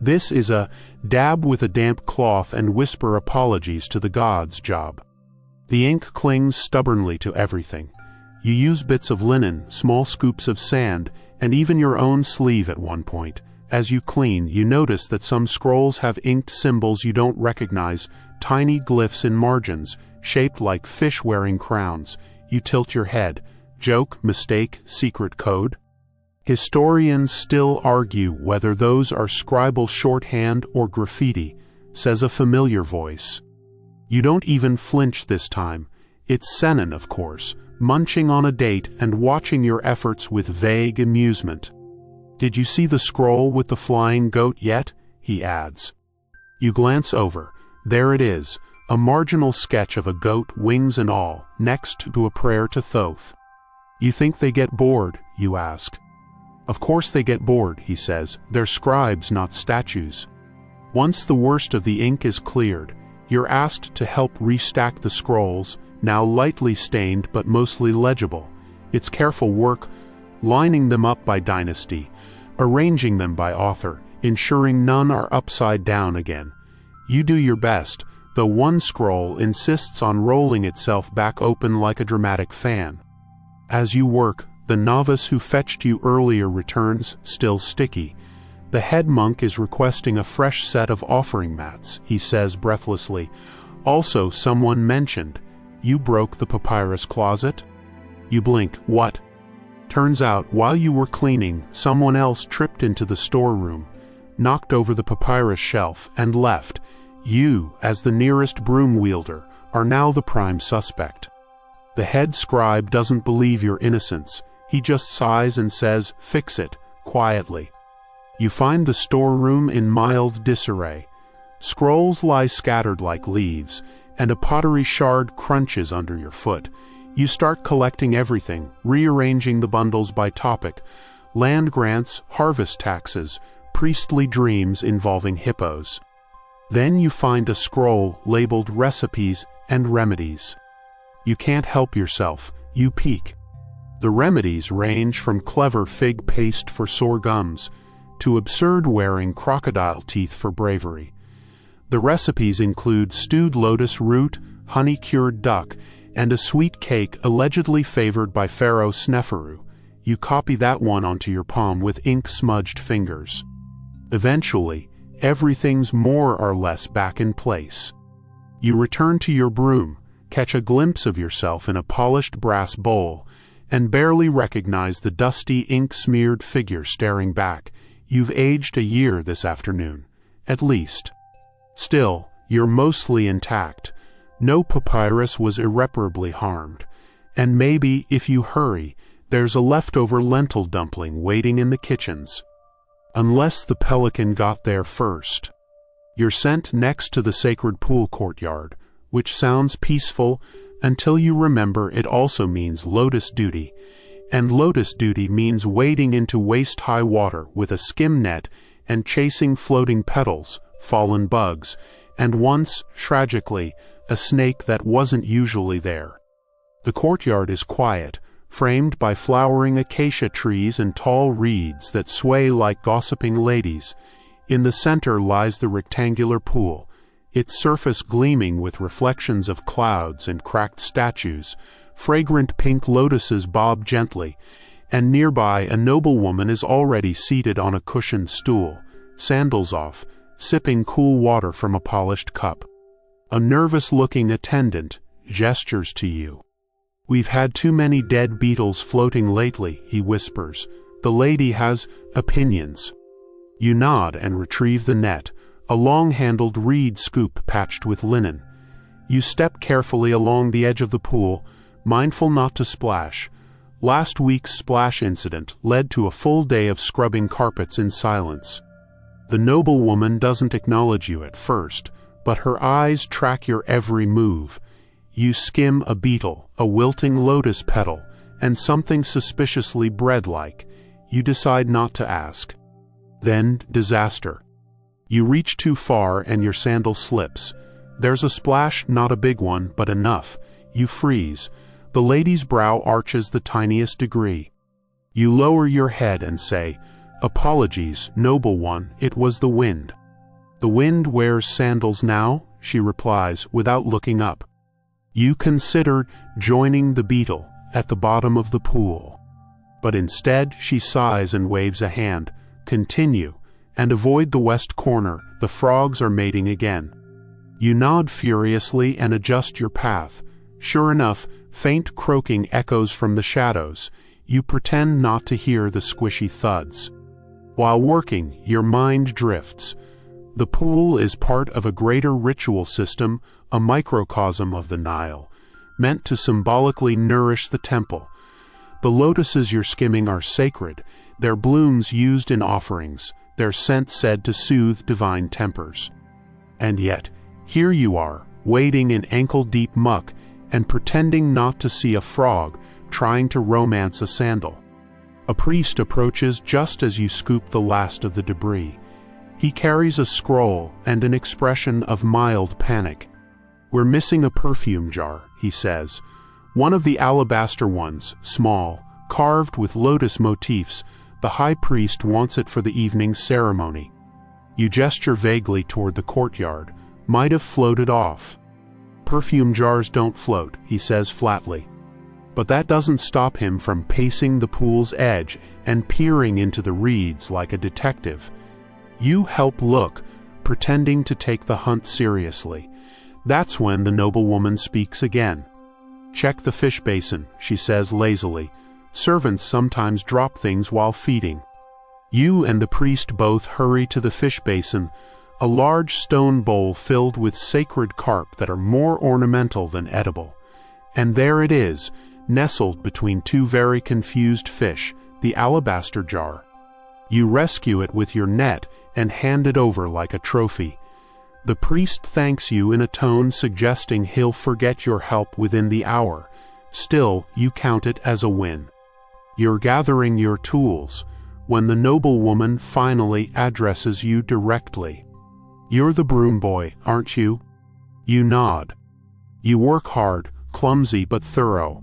This is a dab with a damp cloth and whisper apologies to the gods job. The ink clings stubbornly to everything. You use bits of linen, small scoops of sand, and even your own sleeve at one point. As you clean, you notice that some scrolls have inked symbols you don't recognize, tiny glyphs in margins, shaped like fish wearing crowns. You tilt your head. Joke, mistake, secret code? Historians still argue whether those are scribal shorthand or graffiti, says a familiar voice. You don't even flinch this time. It's Senan, of course, munching on a date and watching your efforts with vague amusement. "Did you see the scroll with the flying goat yet?" he adds. You glance over. There it is, a marginal sketch of a goat, wings and all, next to a prayer to Thoth. "You think they get bored?" you ask. "Of course they get bored," he says. "They're scribes, not statues." Once the worst of the ink is cleared, you're asked to help restack the scrolls, now lightly stained but mostly legible. It's careful work, lining them up by dynasty, arranging them by author, ensuring none are upside down again. You do your best, though one scroll insists on rolling itself back open like a dramatic fan. As you work, the novice who fetched you earlier returns, still sticky. The head monk is requesting a fresh set of offering mats, he says breathlessly. Also, someone mentioned, "You broke the papyrus closet?" You blink. "What?" Turns out, while you were cleaning, someone else tripped into the storeroom, knocked over the papyrus shelf, and left. You, as the nearest broom wielder, are now the prime suspect. The head scribe doesn't believe your innocence. He just sighs and says, "Fix it," quietly. You find the storeroom in mild disarray. Scrolls lie scattered like leaves, and a pottery shard crunches under your foot. You start collecting everything, rearranging the bundles by topic: land grants, harvest taxes, priestly dreams involving hippos. Then you find a scroll labeled recipes and remedies. You can't help yourself. You peek. The remedies range from clever fig paste for sore gums to absurd wearing crocodile teeth for bravery. The recipes include stewed lotus root, honey-cured duck, and a sweet cake allegedly favored by Pharaoh Sneferu. You copy that one onto your palm with ink-smudged fingers. Eventually, everything's more or less back in place. You return to your broom, catch a glimpse of yourself in a polished brass bowl, and barely recognize the dusty, ink-smeared figure staring back. You've aged a year this afternoon, at least. Still, you're mostly intact. No papyrus was irreparably harmed. And maybe, if you hurry, there's a leftover lentil dumpling waiting in the kitchens. Unless the pelican got there first. You're sent next to the sacred pool courtyard, which sounds peaceful until you remember it also means lotus duty. And lotus duty means wading into waist-high water with a skim net and chasing floating petals, fallen bugs, and once, tragically, a snake that wasn't usually there. The courtyard is quiet, framed by flowering acacia trees and tall reeds that sway like gossiping ladies. In the center lies the rectangular pool, its surface gleaming with reflections of clouds and cracked statues. Fragrant pink lotuses bob gently, and nearby a noblewoman is already seated on a cushioned stool, sandals off, sipping cool water from a polished cup. A nervous-looking attendant gestures to you. "We've had too many dead beetles floating lately," he whispers. "The lady has opinions." You nod and retrieve the net, a long-handled reed scoop patched with linen. You step carefully along the edge of the pool, mindful not to splash. Last week's splash incident led to a full day of scrubbing carpets in silence. The noblewoman doesn't acknowledge you at first, but her eyes track your every move. You skim a beetle, a wilting lotus petal, and something suspiciously bread-like. You decide not to ask. Then, disaster. You reach too far and your sandal slips. There's a splash, not a big one, but enough. You freeze. The lady's brow arches the tiniest degree. You lower your head and say, "Apologies, noble one, it was the wind." "The wind wears sandals now?" she replies, without looking up. You consider joining the beetle at the bottom of the pool. But instead she sighs and waves a hand. "Continue, and avoid the west corner, the frogs are mating again." You nod furiously and adjust your path. Sure enough, faint croaking echoes from the shadows. You pretend not to hear the squishy thuds. While working, your mind drifts. The pool is part of a greater ritual system, a microcosm of the Nile, meant to symbolically nourish the temple. The lotuses you're skimming are sacred, their blooms used in offerings, their scent said to soothe divine tempers. And yet, here you are, wading in ankle-deep muck and pretending not to see a frog, trying to romance a sandal. A priest approaches just as you scoop the last of the debris. He carries a scroll and an expression of mild panic. "We're missing a perfume jar," he says. "One of the alabaster ones, small, carved with lotus motifs. The high priest wants it for the evening ceremony." You gesture vaguely toward the courtyard. "Might have floated off." "Perfume jars don't float," he says flatly. But that doesn't stop him from pacing the pool's edge and peering into the reeds like a detective. You help look, pretending to take the hunt seriously. That's when the noblewoman speaks again. "Check the fish basin," she says lazily. "Servants sometimes drop things while feeding." You and the priest both hurry to the fish basin, a large stone bowl filled with sacred carp that are more ornamental than edible. And there it is, nestled between two very confused fish, the alabaster jar. You rescue it with your net and hand it over like a trophy. The priest thanks you in a tone suggesting he'll forget your help within the hour. Still, you count it as a win. You're gathering your tools when the noblewoman finally addresses you directly. "You're the broom boy, aren't you?" You nod. You work hard, clumsy but thorough.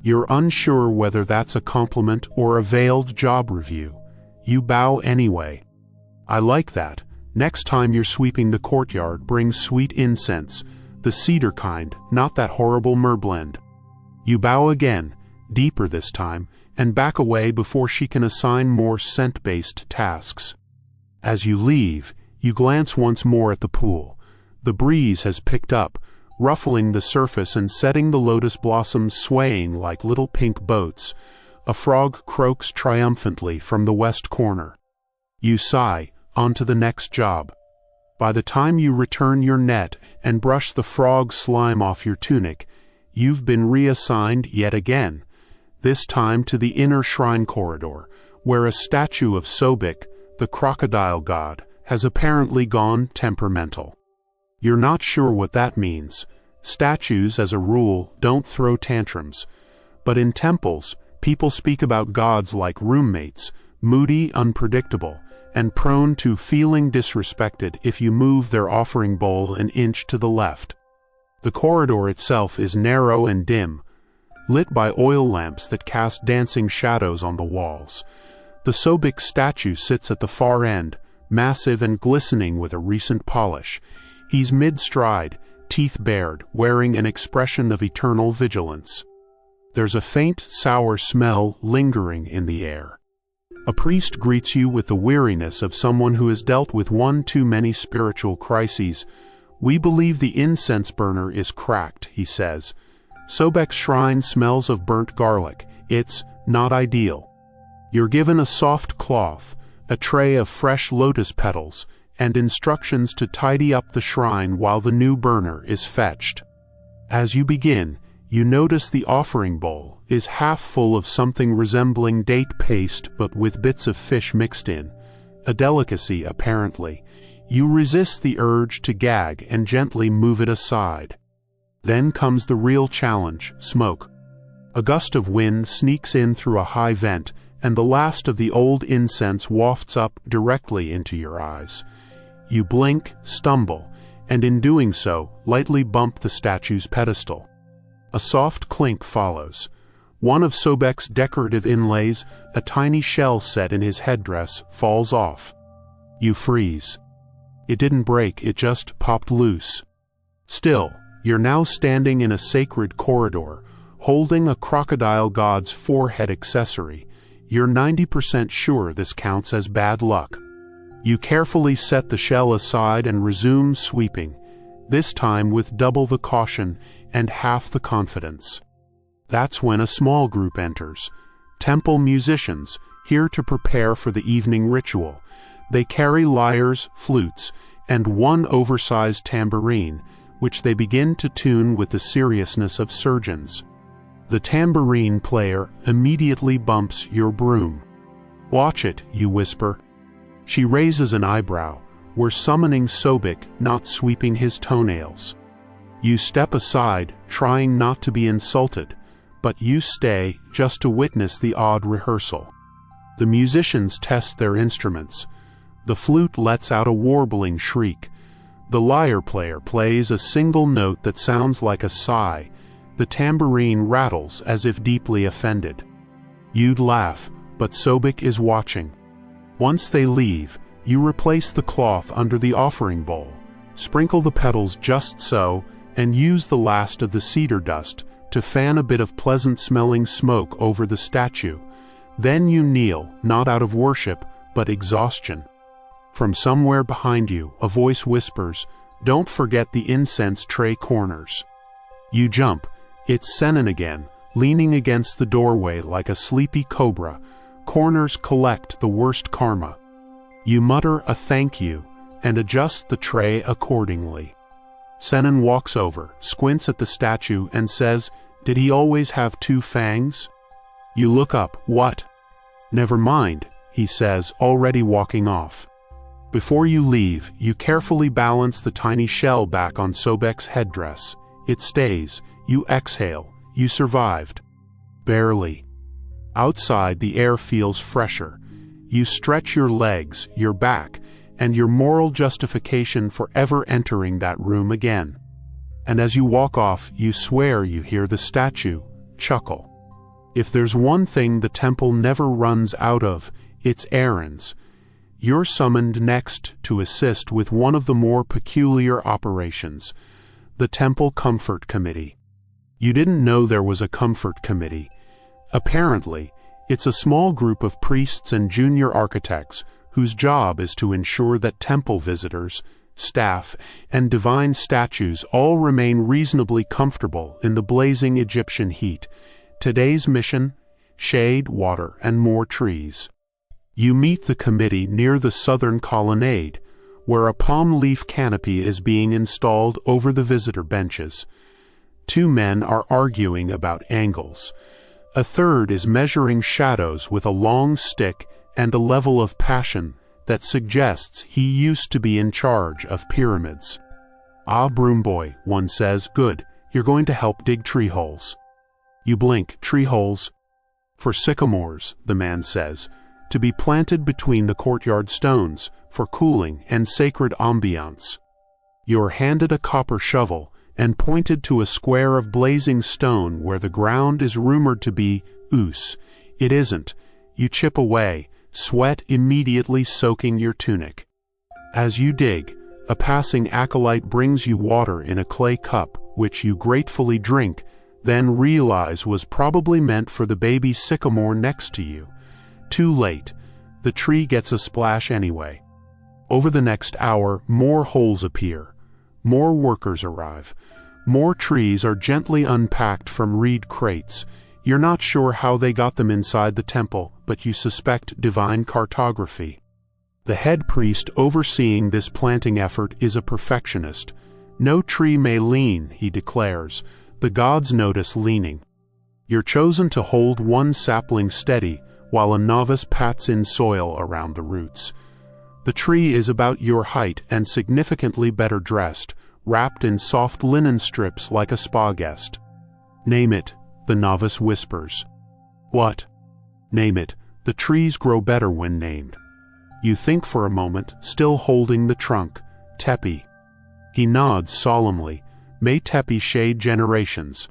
You're unsure whether that's a compliment or a veiled job review. You bow anyway. "I like that. Next time you're sweeping the courtyard, bring sweet incense, the cedar kind, not that horrible myrblend." You bow again, deeper this time, and back away before she can assign more scent-based tasks. As you leave, you glance once more at the pool. The breeze has picked up, ruffling the surface and setting the lotus blossoms swaying like little pink boats. A frog croaks triumphantly from the west corner. You sigh, on to the next job. By the time you return your net and brush the frog slime off your tunic, you've been reassigned yet again, this time to the inner shrine corridor, where a statue of Sobek, the crocodile god, has apparently gone temperamental. You're not sure what that means. Statues, as a rule, don't throw tantrums. But in temples, people speak about gods like roommates, moody, unpredictable, and prone to feeling disrespected if you move their offering bowl an inch to the left. The corridor itself is narrow and dim, lit by oil lamps that cast dancing shadows on the walls. The Sobek statue sits at the far end, massive and glistening with a recent polish. He's mid-stride, teeth bared, wearing an expression of eternal vigilance. There's a faint, sour smell lingering in the air. A priest greets you with the weariness of someone who has dealt with one too many spiritual crises. "We believe the incense burner is cracked," he says. "Sobek's shrine smells of burnt garlic. It's not ideal." You're given a soft cloth, a tray of fresh lotus petals, and instructions to tidy up the shrine while the new burner is fetched. As you begin, you notice the offering bowl is half full of something resembling date paste but with bits of fish mixed in. A delicacy, apparently. You resist the urge to gag and gently move it aside. Then comes the real challenge: smoke. A gust of wind sneaks in through a high vent, and the last of the old incense wafts up directly into your eyes. You blink, stumble, and in doing so, lightly bump the statue's pedestal. A soft clink follows. One of Sobek's decorative inlays, a tiny shell set in his headdress, falls off. You freeze. It didn't break, it just popped loose. Still, you're now standing in a sacred corridor, holding a crocodile god's forehead accessory. You're 90% sure this counts as bad luck. You carefully set the shell aside and resume sweeping, this time with double the caution and half the confidence. That's when a small group enters. Temple musicians, here to prepare for the evening ritual. They carry lyres, flutes, and one oversized tambourine, which they begin to tune with the seriousness of surgeons. The tambourine player immediately bumps your broom. "Watch it," you whisper. She raises an eyebrow. "We're summoning Sobek, not sweeping his toenails." You step aside, trying not to be insulted, but you stay just to witness the odd rehearsal. The musicians test their instruments. The flute lets out a warbling shriek. The lyre player plays a single note that sounds like a sigh. The tambourine rattles as if deeply offended. You'd laugh, but Sobek is watching. Once they leave, you replace the cloth under the offering bowl, sprinkle the petals just so, and use the last of the cedar dust to fan a bit of pleasant-smelling smoke over the statue. Then you kneel, not out of worship, but exhaustion. From somewhere behind you, a voice whispers, "Don't forget the incense tray corners." You jump. It's Senan again, leaning against the doorway like a sleepy cobra. Corners collect the worst karma. You mutter a thank you and adjust the tray accordingly. Senan walks over, squints at the statue, and says, "Did he always have two fangs?" You look up. "What?" "Never mind," he says, already walking off. Before you leave, you carefully balance the tiny shell back on Sobek's headdress. It stays. You exhale. You survived. Barely. Outside, the air feels fresher. You stretch your legs, your back, and your moral justification for ever entering that room again. And as you walk off, you swear you hear the statue chuckle. If there's one thing the temple never runs out of, it's errands. You're summoned next to assist with one of the more peculiar operations, the Temple Comfort Committee. You didn't know there was a comfort committee. Apparently, it's a small group of priests and junior architects whose job is to ensure that temple visitors, staff, and divine statues all remain reasonably comfortable in the blazing Egyptian heat. Today's mission: shade, water, and more trees. You meet the committee near the southern colonnade, where a palm leaf canopy is being installed over the visitor benches. Two men are arguing about angles. A third is measuring shadows with a long stick and a level of passion that suggests he used to be in charge of pyramids. "Ah, broom boy," one says. "Good, you're going to help dig tree holes." You blink. "Tree holes?" "For sycamores," the man says, "to be planted between the courtyard stones, for cooling and sacred ambiance." You're handed a copper shovel and pointed to a square of blazing stone where the ground is rumored to be ooze. It isn't. You chip away, sweat immediately soaking your tunic. As you dig, a passing acolyte brings you water in a clay cup, which you gratefully drink, then realize was probably meant for the baby sycamore next to you. Too late. The tree gets a splash anyway. Over the next hour, more holes appear. More workers arrive. More trees are gently unpacked from reed crates. You're not sure how they got them inside the temple, but you suspect divine cartography. The head priest overseeing this planting effort is a perfectionist. "No tree may lean," he declares. "The gods notice leaning." You're chosen to hold one sapling steady, while a novice pats in soil around the roots. The tree is about your height and significantly better dressed, wrapped in soft linen strips like a spa guest. Name it, the novice whispers. What? Name it, the trees grow better when named. You think for a moment, still holding the trunk. Tepi. He nods solemnly. May Tepi shade generations.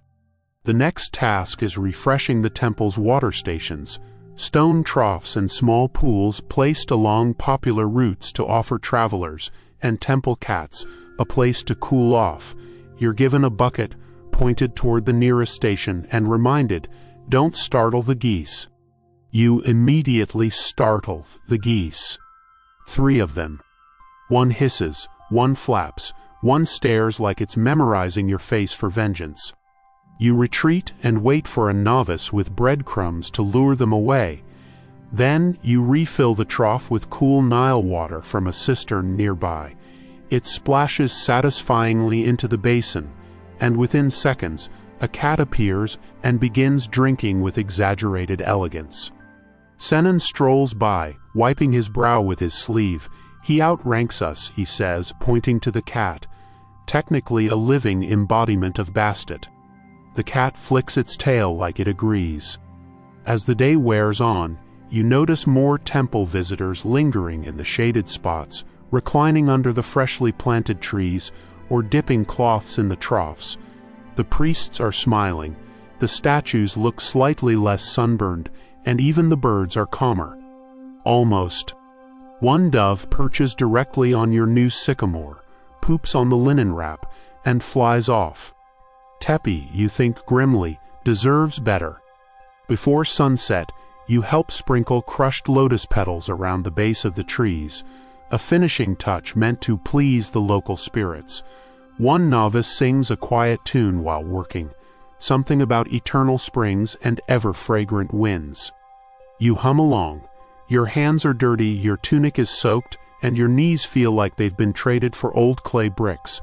The next task is refreshing the temple's water stations, stone troughs and small pools placed along popular routes to offer travelers and temple cats a place to cool off. You're given a bucket, pointed toward the nearest station, and reminded, don't startle the geese. You immediately startle the geese. 3 of them. One hisses, one flaps, one stares like it's memorizing your face for vengeance. You retreat and wait for a novice with breadcrumbs to lure them away. Then you refill the trough with cool Nile water from a cistern nearby. It splashes satisfyingly into the basin, and within seconds, a cat appears and begins drinking with exaggerated elegance. Senan strolls by, wiping his brow with his sleeve. He outranks us, he says, pointing to the cat, technically a living embodiment of Bastet. The cat flicks its tail like it agrees. As the day wears on, you notice more temple visitors lingering in the shaded spots, reclining under the freshly planted trees, or dipping cloths in the troughs. The priests are smiling, the statues look slightly less sunburned, and even the birds are calmer. Almost. One dove perches directly on your new sycamore, poops on the linen wrap, and flies off. Tepi, you think grimly, deserves better. Before sunset, you help sprinkle crushed lotus petals around the base of the trees, a finishing touch meant to please the local spirits. One novice sings a quiet tune while working, something about eternal springs and ever-fragrant winds. You hum along. Your hands are dirty, your tunic is soaked, and your knees feel like they've been traded for old clay bricks.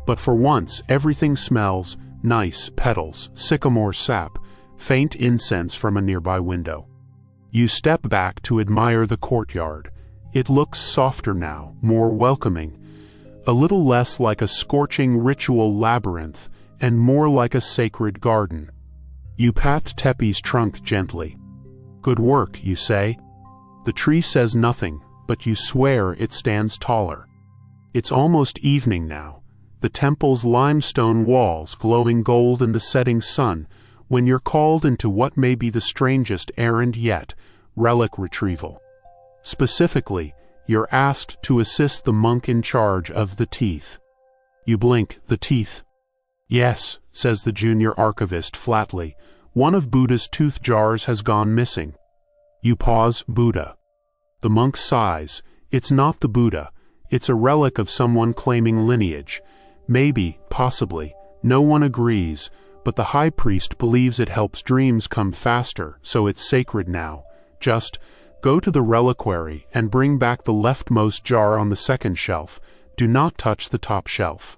But for once, everything smells nice: petals, sycamore sap, faint incense from a nearby window. You step back to admire the courtyard. It looks softer now, more welcoming, a little less like a scorching ritual labyrinth and more like a sacred garden. You pat Tepi's trunk gently. Good work, you say. The tree says nothing, but you swear it stands taller. It's almost evening now, the temple's limestone walls glowing gold in the setting sun, when you're called into what may be the strangest errand yet: relic retrieval. Specifically, you're asked to assist the monk in charge of the teeth. You blink. The teeth? Yes, says the junior archivist flatly. One of Buddha's tooth jars has gone missing. You pause. Buddha. The monk sighs. It's not the Buddha. It's a relic of someone claiming lineage. Maybe, possibly. No one agrees, but the high priest believes it helps dreams come faster, so it's sacred now. Just go to the reliquary and bring back the leftmost jar on the second shelf. Do not touch the top shelf.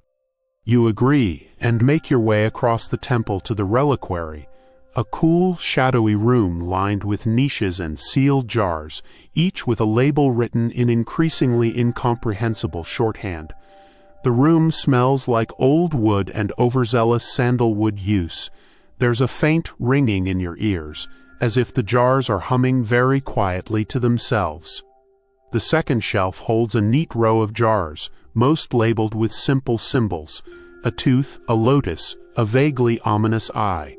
You agree and make your way across the temple to the reliquary, a cool, shadowy room lined with niches and sealed jars, each with a label written in increasingly incomprehensible shorthand. The room smells like old wood and overzealous sandalwood use. There's a faint ringing in your ears, as if the jars are humming very quietly to themselves. The second shelf holds a neat row of jars, most labeled with simple symbols: a tooth, a lotus, a vaguely ominous eye.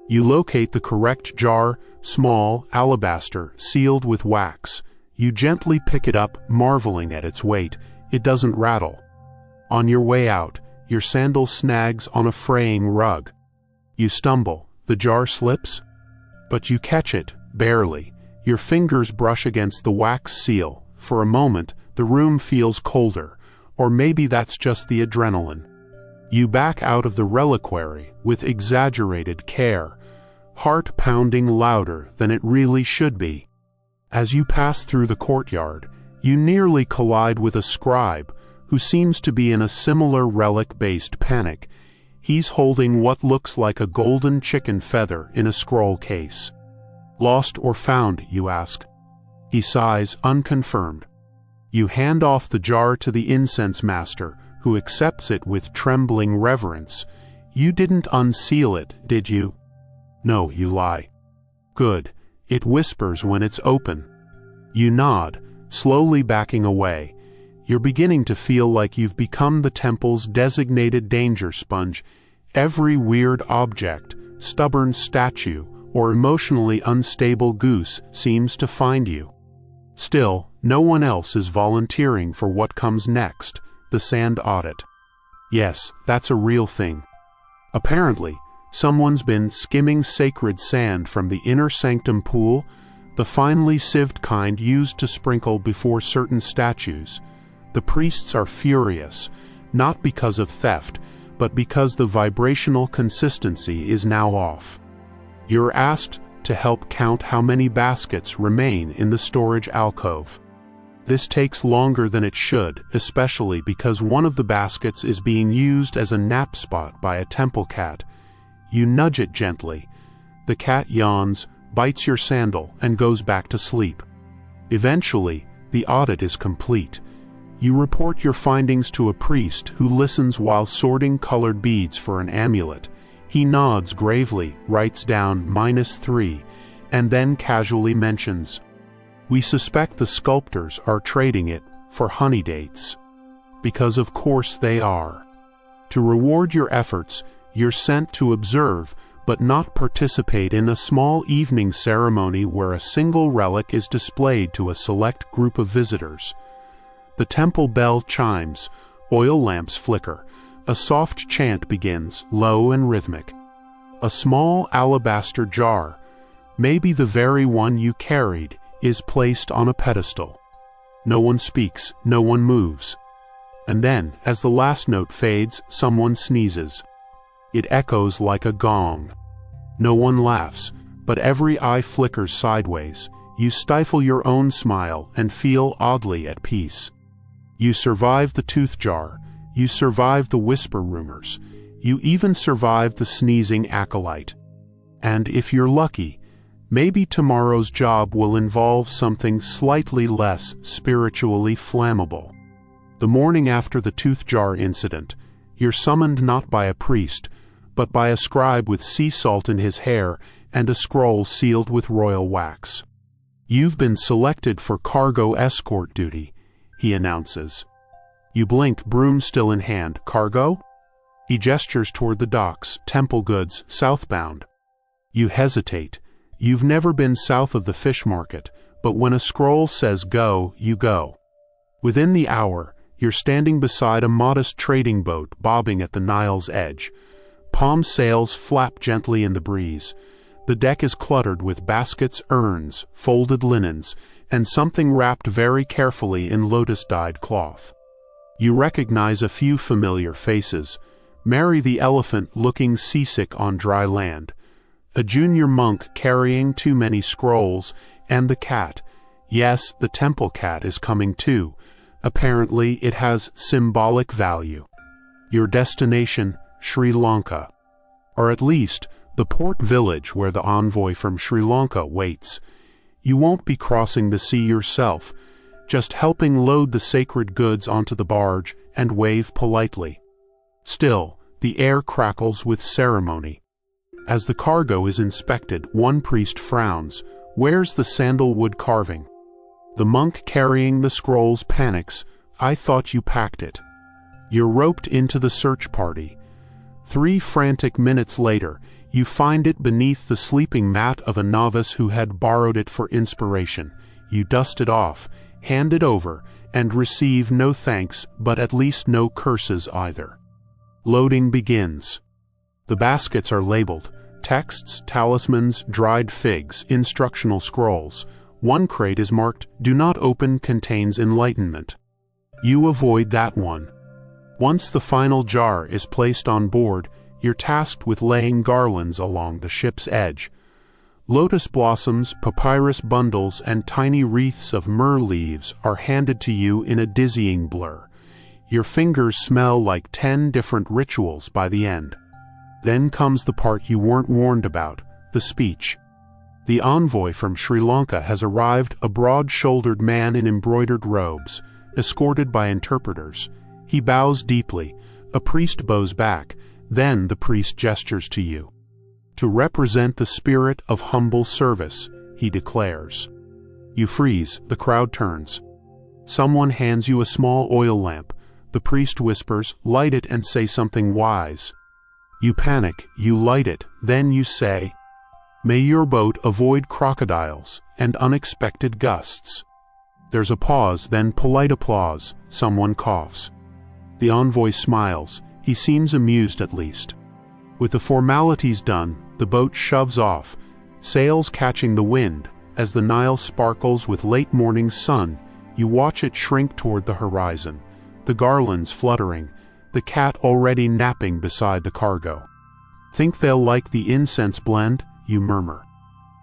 You locate the correct jar, small, alabaster, sealed with wax. You gently pick it up, marveling at its weight. It doesn't rattle. On your way out, your sandal snags on a fraying rug. You stumble. The jar slips. But you catch it, barely. Your fingers brush against the wax seal. For a moment, the room feels colder, or maybe that's just the adrenaline. You back out of the reliquary with exaggerated care, heart pounding louder than it really should be. As you pass through the courtyard, you nearly collide with a scribe who seems to be in a similar relic-based panic. He's holding what looks like a golden chicken feather in a scroll case. Lost or found, you ask. He sighs, unconfirmed. You hand off the jar to the incense master, who accepts it with trembling reverence. You didn't unseal it, did you? No, you lie. Good. It whispers when it's open. You nod, slowly backing away. You're beginning to feel like you've become the temple's designated danger sponge. Every weird object, stubborn statue, or emotionally unstable goose seems to find you. Still, no one else is volunteering for what comes next, the sand audit. Yes, that's a real thing. Apparently, someone's been skimming sacred sand from the inner sanctum pool, the finely sieved kind used to sprinkle before certain statues. The priests are furious, not because of theft, but because the vibrational consistency is now off. You're asked to help count how many baskets remain in the storage alcove. This takes longer than it should, especially because one of the baskets is being used as a nap spot by a temple cat. You nudge it gently. The cat yawns, bites your sandal, and goes back to sleep. Eventually, the audit is complete. You report your findings to a priest who listens while sorting colored beads for an amulet. He nods gravely, writes down -3, and then casually mentions, "We suspect the sculptors are trading it for honey dates." Because of course they are. To reward your efforts, you're sent to observe, but not participate in a small evening ceremony where a single relic is displayed to a select group of visitors. The temple bell chimes, oil lamps flicker, a soft chant begins, low and rhythmic. A small alabaster jar, maybe the very one you carried, is placed on a pedestal. No one speaks, no one moves. And then, as the last note fades, someone sneezes. It echoes like a gong. No one laughs, but every eye flickers sideways. You stifle your own smile and feel oddly at peace. You survive the tooth jar. You survive the whisper rumors. You even survive the sneezing acolyte. And if you're lucky, maybe tomorrow's job will involve something slightly less spiritually flammable. The morning after the tooth jar incident, you're summoned not by a priest, but by a scribe with sea salt in his hair and a scroll sealed with royal wax. "You've been selected for cargo escort duty," he announces. You blink, broom still in hand. "Cargo?" He gestures toward the docks, temple goods, southbound. You hesitate. You've never been south of the fish market, but when a scroll says go, you go. Within the hour, you're standing beside a modest trading boat bobbing at the Nile's edge. Palm sails flap gently in the breeze. The deck is cluttered with baskets, urns, folded linens, and something wrapped very carefully in lotus-dyed cloth. You recognize a few familiar faces. Mary the elephant looking seasick on dry land, a junior monk carrying too many scrolls, and the cat. Yes, the temple cat is coming too. Apparently it has symbolic value. Your destination, Sri Lanka. Or at least, the port village where the envoy from Sri Lanka waits. You won't be crossing the sea yourself, just helping load the sacred goods onto the barge and wave politely. Still, the air crackles with ceremony. As the cargo is inspected, one priest frowns. "Where's the sandalwood carving?" The monk carrying the scrolls panics. "I thought you packed it." You're roped into the search party. 3 frantic minutes later, you find it beneath the sleeping mat of a novice who had borrowed it for inspiration. You dust it off, hand it over, and receive no thanks, but at least no curses either. Loading begins. The baskets are labeled: texts, talismans, dried figs, instructional scrolls. One crate is marked, "Do not open, contains enlightenment." You avoid that one. Once the final jar is placed on board, you're tasked with laying garlands along the ship's edge. Lotus blossoms, papyrus bundles, and tiny wreaths of myrrh leaves are handed to you in a dizzying blur. Your fingers smell like 10 different rituals by the end. Then comes the part you weren't warned about, the speech. The envoy from Sri Lanka has arrived, a broad-shouldered man in embroidered robes. escorted by interpreters. He bows deeply. A priest bows back. Then the priest gestures to you. To represent the spirit of humble service, he declares. You freeze. The crowd turns. Someone hands you a small oil lamp. The priest whispers, "Light it and say something wise." You panic. You light it. Then you say, "May your boat avoid crocodiles and unexpected gusts." There's a pause, then polite applause. Someone coughs. The envoy smiles. He seems amused at least. With the formalities done, the boat shoves off, sails catching the wind. As the Nile sparkles with late morning sun, you watch it shrink toward the horizon, the garlands fluttering, the cat already napping beside the cargo. Think they'll like the incense blend? You murmur.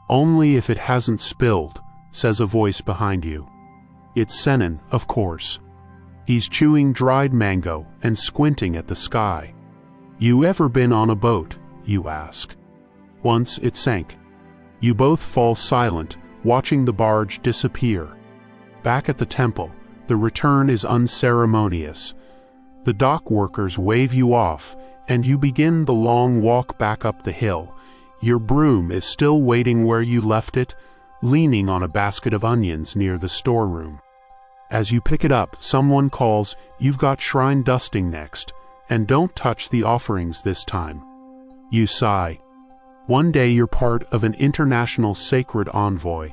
Only if it hasn't spilled, says a voice behind you. It's Senan, of course. He's chewing dried mango and squinting at the sky. You ever been on a boat? You ask. Once it sank. You both fall silent, watching the barge disappear. Back at the temple, the return is unceremonious. The dock workers wave you off, and you begin the long walk back up the hill. Your broom is still waiting where you left it, leaning on a basket of onions near the storeroom. As you pick it up, someone calls, "You've got shrine dusting next, and don't touch the offerings this time." You sigh. One day you're part of an international sacred envoy.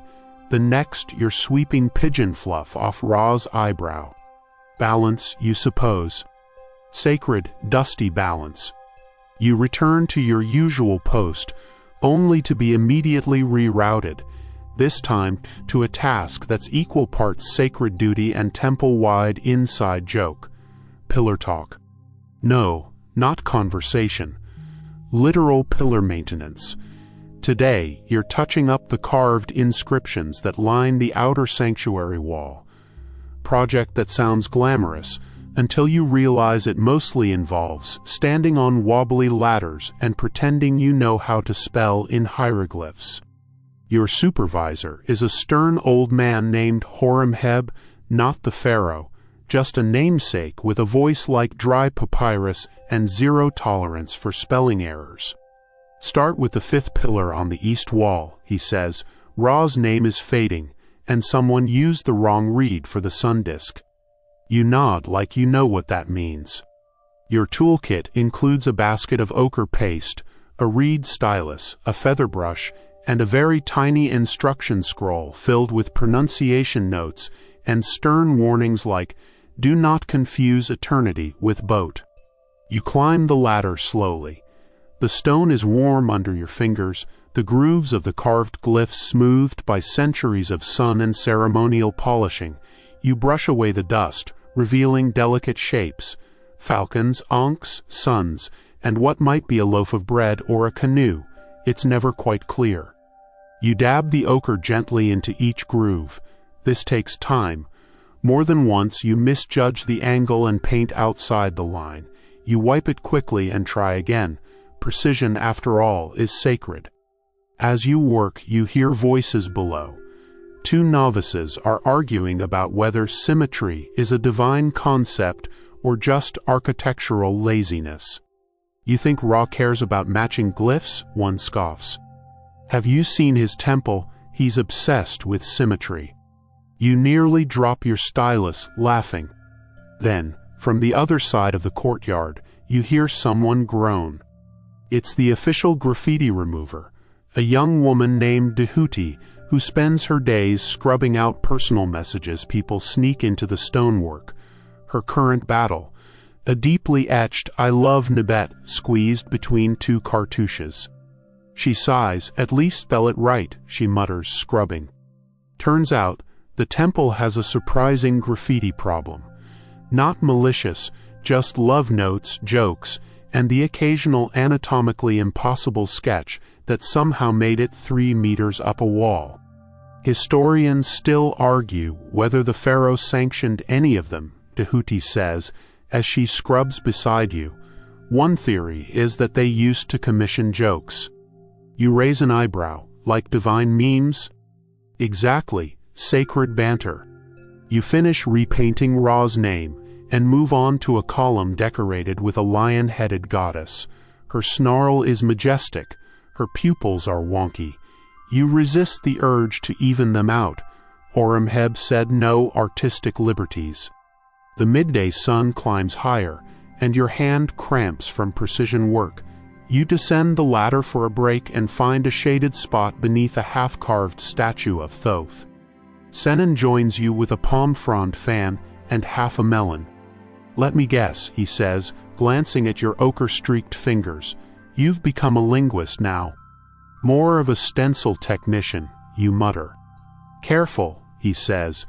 The next you're sweeping pigeon fluff off Ra's eyebrow. Balance, you suppose. Sacred, dusty balance. You return to your usual post, only to be immediately rerouted, this time to a task that's equal parts sacred duty and temple-wide inside joke. Pillar talk. No, not conversation. Literal pillar maintenance. Today, you're touching up the carved inscriptions that line the outer sanctuary wall. Project that sounds glamorous, until you realize it mostly involves standing on wobbly ladders and pretending you know how to spell in hieroglyphs. Your supervisor is a stern old man named Horemheb, not the pharaoh, just a namesake with a voice like dry papyrus and zero tolerance for spelling errors. Start with the fifth pillar on the east wall, he says. Ra's name is fading, and someone used the wrong reed for the sun disk. You nod like you know what that means. Your toolkit includes a basket of ochre paste, a reed stylus, a feather brush, and a very tiny instruction scroll filled with pronunciation notes and stern warnings like, "Do not confuse eternity with boat." You climb the ladder slowly. The stone is warm under your fingers, the grooves of the carved glyphs smoothed by centuries of sun and ceremonial polishing. You brush away the dust, revealing delicate shapes, falcons, ankhs, suns, and what might be a loaf of bread or a canoe. It's never quite clear. You dab the ochre gently into each groove. This takes time. More than once you misjudge the angle and paint outside the line. You wipe it quickly and try again. Precision, after all, is sacred. As you work, you hear voices below. Two novices are arguing about whether symmetry is a divine concept or just architectural laziness. You think Ra cares about matching glyphs? One scoffs. Have you seen his temple? He's obsessed with symmetry. You nearly drop your stylus, laughing. Then, from the other side of the courtyard, you hear someone groan. It's the official graffiti remover, a young woman named Dehuti, who spends her days scrubbing out personal messages people sneak into the stonework. Her current battle, a deeply etched "I love Nibet" squeezed between two cartouches. She sighs. "At least spell it right," she mutters, scrubbing. Turns out, the temple has a surprising graffiti problem. Not malicious, just love notes, jokes, and the occasional anatomically impossible sketch that somehow made it 3 meters up a wall. Historians still argue whether the pharaoh sanctioned any of them, Dehuti says, as she scrubs beside you. One theory is that they used to commission jokes. You raise an eyebrow, like divine memes? Exactly, sacred banter. You finish repainting Ra's name and move on to a column decorated with a lion-headed goddess. Her snarl is majestic, her pupils are wonky. You resist the urge to even them out. Oremheb said no artistic liberties. The midday sun climbs higher, and your hand cramps from precision work. You descend the ladder for a break and find a shaded spot beneath a half-carved statue of Thoth. Senan joins you with a palm frond fan and half a melon. "Let me guess," he says, glancing at your ochre-streaked fingers. "You've become a linguist now." "More of a stencil technician," you mutter. "Careful," he says.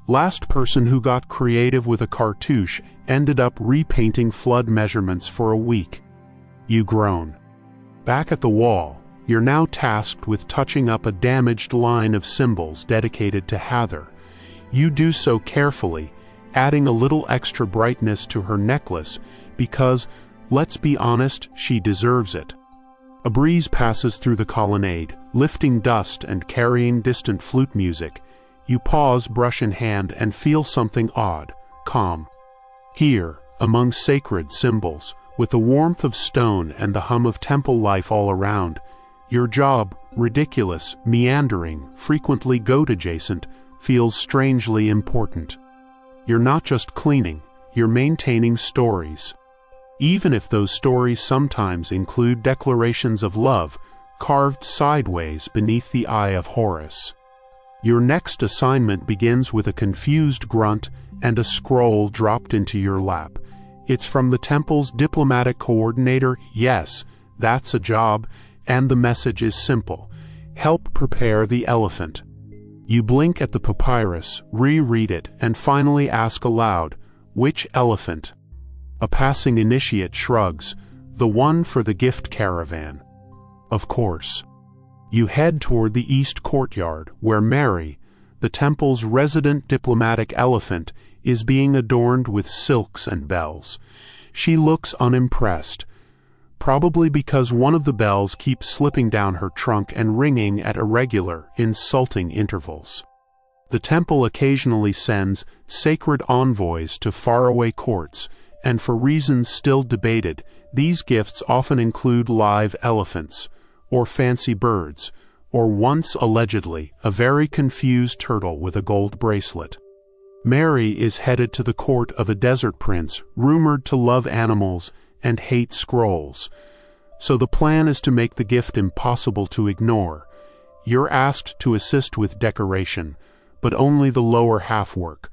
"Last person who got creative with a cartouche ended up repainting flood measurements for a week." You groan. Back at the wall, you're now tasked with touching up a damaged line of symbols dedicated to Hather. You do so carefully, adding a little extra brightness to her necklace because, let's be honest, she deserves it. A breeze passes through the colonnade, lifting dust and carrying distant flute music. You pause, brush in hand, and feel something odd, calm. Here, among sacred symbols, with the warmth of stone and the hum of temple life all around, your job, ridiculous, meandering, frequently goat-adjacent, feels strangely important. You're not just cleaning, you're maintaining stories. Even if those stories sometimes include declarations of love, carved sideways beneath the eye of Horus. Your next assignment begins with a confused grunt and a scroll dropped into your lap. It's from the temple's diplomatic coordinator. Yes, that's a job, and the message is simple. Help prepare the elephant. You blink at the papyrus, reread it, and finally ask aloud, "Which elephant?" A passing initiate shrugs, "The one for the gift caravan." Of course. You head toward the east courtyard, where Mary, the temple's resident diplomatic elephant, is being adorned with silks and bells. She looks unimpressed, probably because one of the bells keeps slipping down her trunk and ringing at irregular, insulting intervals. The temple occasionally sends sacred envoys to faraway courts, and for reasons still debated, these gifts often include live elephants, or fancy birds, or once allegedly, a very confused turtle with a gold bracelet. Mary is headed to the court of a desert prince rumored to love animals and hate scrolls. So the plan is to make the gift impossible to ignore. You're asked to assist with decoration, but only the lower half work.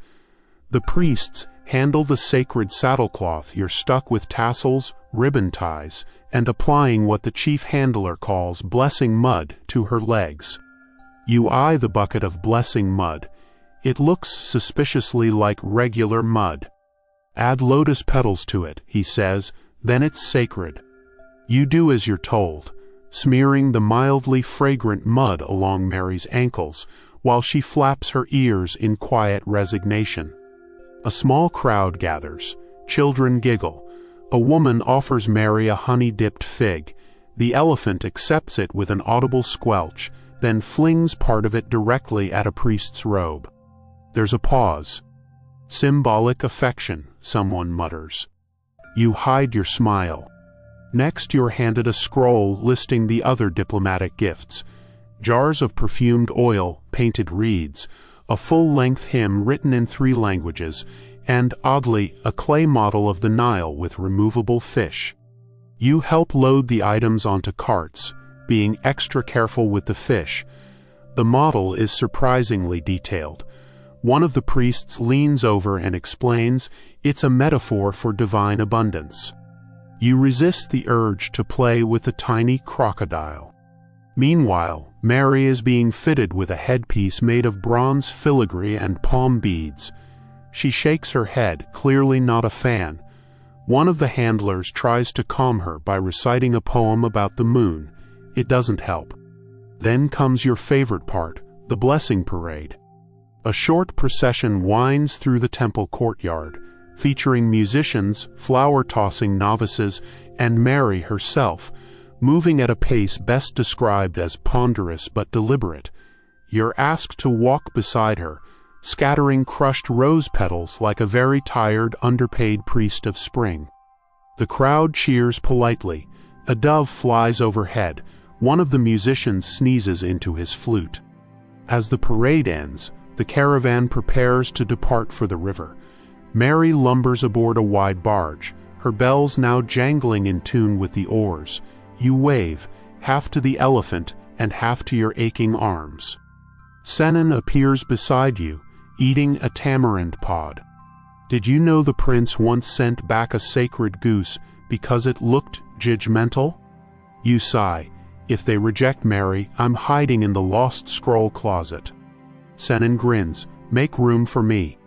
The priests handle the sacred saddlecloth. You're stuck with tassels, ribbon ties, and applying what the chief handler calls blessing mud to her legs. You eye the bucket of blessing mud. It looks suspiciously like regular mud. "Add lotus petals to it," he says, "then it's sacred." You do as you're told, smearing the mildly fragrant mud along Mary's ankles, while she flaps her ears in quiet resignation. A small crowd gathers. Children giggle. A woman offers Mary a honey-dipped fig. The elephant accepts it with an audible squelch, then flings part of it directly at a priest's robe. There's a pause. "Symbolic affection," someone mutters. You hide your smile. Next, you're handed a scroll listing the other diplomatic gifts. Jars of perfumed oil, painted reeds, a full-length hymn written in 3 languages, and, oddly, a clay model of the Nile with removable fish. You help load the items onto carts, being extra careful with the fish. The model is surprisingly detailed. One of the priests leans over and explains, it's a metaphor for divine abundance. You resist the urge to play with the tiny crocodile. Meanwhile, Mary is being fitted with a headpiece made of bronze filigree and palm beads. She shakes her head, clearly not a fan. One of the handlers tries to calm her by reciting a poem about the moon. It doesn't help. Then comes your favorite part, the blessing parade. A short procession winds through the temple courtyard, featuring musicians, flower-tossing novices, and Mary herself, moving at a pace best described as ponderous but deliberate. You're asked to walk beside her, scattering crushed rose petals like a very tired, underpaid priest of spring. The crowd cheers politely. A dove flies overhead. One of the musicians sneezes into his flute. As the parade ends, the caravan prepares to depart for the river. Mary lumbers aboard a wide barge, her bells now jangling in tune with the oars. You wave, half to the elephant and half to your aching arms. Senan appears beside you, eating a tamarind pod. Did you know the prince once sent back a sacred goose because it looked judgmental? You sigh. If they reject Mary, I'm hiding in the lost scroll closet. Senan grins. Make room for me.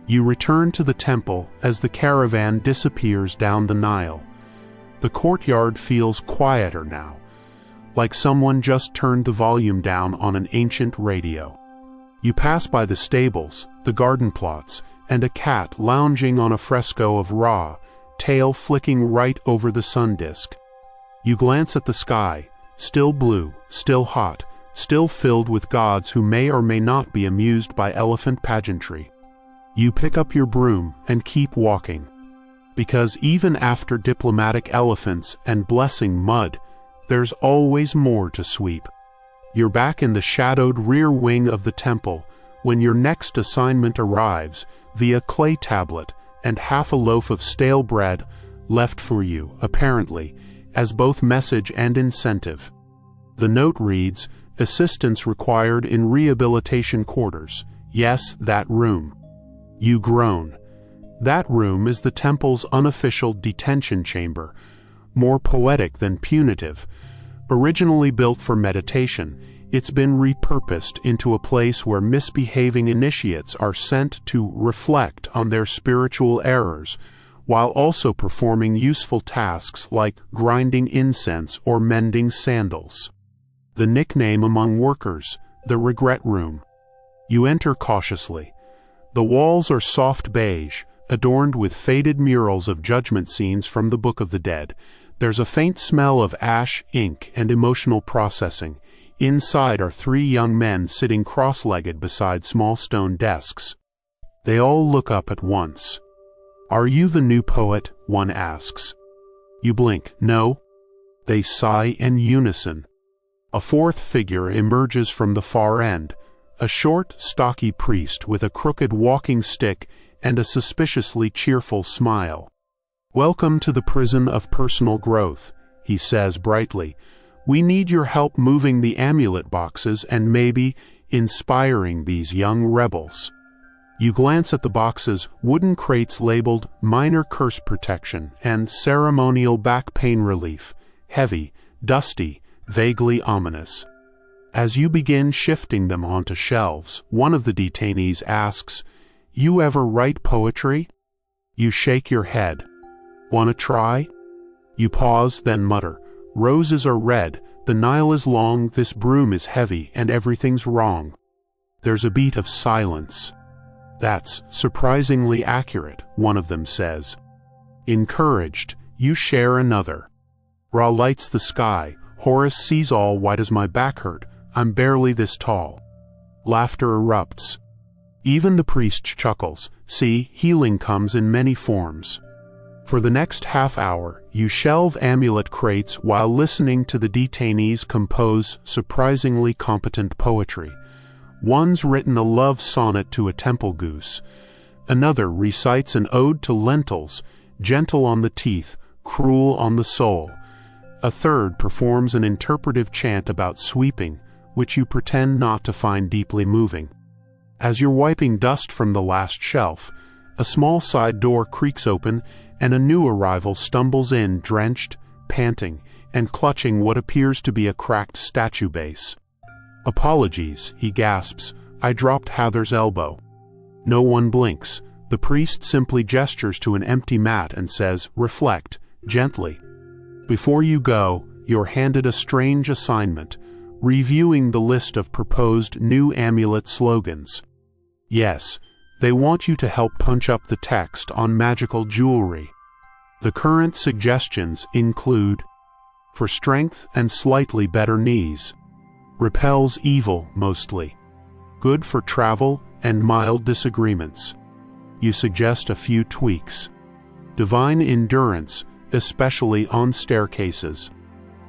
You return to the temple as the caravan disappears down the Nile. The courtyard feels quieter now, like someone just turned the volume down on an ancient radio. You pass by the stables, the garden plots, and a cat lounging on a fresco of Ra, tail flicking right over the sun disk. You glance at the sky, still blue, still hot, still filled with gods who may or may not be amused by elephant pageantry. You pick up your broom and keep walking. Because even after diplomatic elephants and blessing mud, there's always more to sweep. You're back in the shadowed rear wing of the temple when your next assignment arrives via clay tablet and half a loaf of stale bread left for you, apparently, as both message and incentive. The note reads, "Assistance required in rehabilitation quarters." Yes, that room. You groan. That room is the temple's unofficial detention chamber, more poetic than punitive. Originally built for meditation, it's been repurposed into a place where misbehaving initiates are sent to reflect on their spiritual errors, while also performing useful tasks like grinding incense or mending sandals. The nickname among workers, the regret room. You enter cautiously. The walls are soft beige, adorned with faded murals of judgment scenes from the Book of the Dead. There's a faint smell of ash, ink, and emotional processing. Inside are 3 young men sitting cross-legged beside small stone desks. They all look up at once. "Are you the new poet?" one asks. You blink. "No." They sigh in unison. A 4th figure emerges from the far end, a short, stocky priest with a crooked walking stick and a suspiciously cheerful smile. "Welcome to the prison of personal growth," he says brightly. "We need your help moving the amulet boxes and maybe inspiring these young rebels." You glance at the boxes, wooden crates labeled "Minor Curse Protection" and "Ceremonial Back Pain Relief," heavy, dusty, vaguely ominous. As you begin shifting them onto shelves, one of the detainees asks, "You ever write poetry?" You shake your head. "Wanna try?" You pause, then mutter, "Roses are red, the Nile is long, this broom is heavy, and everything's wrong." There's a beat of silence. "That's surprisingly accurate," one of them says. Encouraged, you share another. "Ra lights the sky, Horus sees all, why does my back hurt? I'm barely this tall." Laughter erupts. Even the priest chuckles. See, healing comes in many forms. For the next half hour, you shelve amulet crates while listening to the detainees compose surprisingly competent poetry. One's written a love sonnet to a temple goose. Another recites an ode to lentils, gentle on the teeth, cruel on the soul. A third performs an interpretive chant about sweeping, which you pretend not to find deeply moving. As you're wiping dust from the last shelf, a small side door creaks open and a new arrival stumbles in, drenched, panting, and clutching what appears to be a cracked statue base. "Apologies," he gasps, "I dropped Hather's elbow." No one blinks. The priest simply gestures to an empty mat and says, "Reflect, gently." Before you go, you're handed a strange assignment, reviewing the list of proposed new amulet slogans. Yes, they want you to help punch up the text on magical jewelry. The current suggestions include: for strength and slightly better knees. Repels evil, mostly. Good for travel, and mild disagreements. You suggest a few tweaks. Divine endurance, especially on staircases.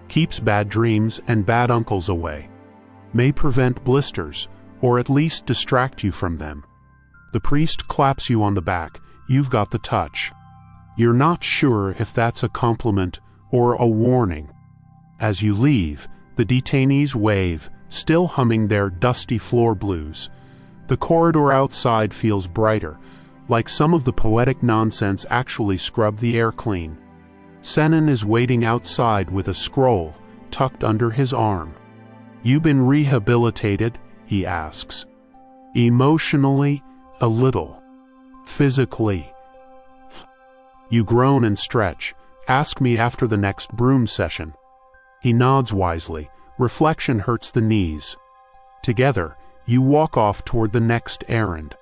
Keeps bad dreams and bad uncles away. May prevent blisters, or at least distract you from them. The priest claps you on the back. You've got the touch. You're not sure if that's a compliment or a warning. As you leave, the detainees wave, still humming their dusty floor blues. The corridor outside feels brighter, like some of the poetic nonsense actually scrubbed the air clean. Senan is waiting outside with a scroll tucked under his arm. "You been rehabilitated?" he asks. "Emotionally, a little. Physically." You groan and stretch. "Ask me after the next broom session." He nods wisely. Reflection hurts the knees. Together, you walk off toward the next errand.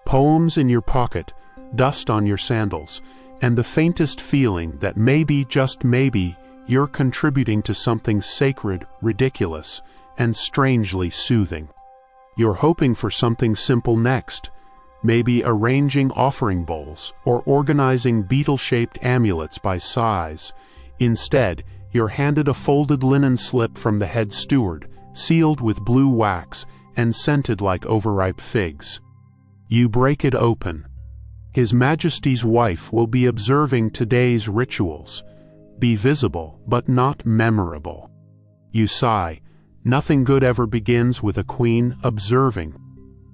Poems in your pocket, dust on your sandals, and the faintest feeling that maybe, just maybe, you're contributing to something sacred, ridiculous, and strangely soothing. You're hoping for something simple next, maybe arranging offering bowls or organizing beetle-shaped amulets by size. Instead, you're handed a folded linen slip from the head steward, sealed with blue wax and scented like overripe figs. You break it open. His Majesty's wife will be observing today's rituals. Be visible, but not memorable. You sigh. Nothing good ever begins with a queen observing.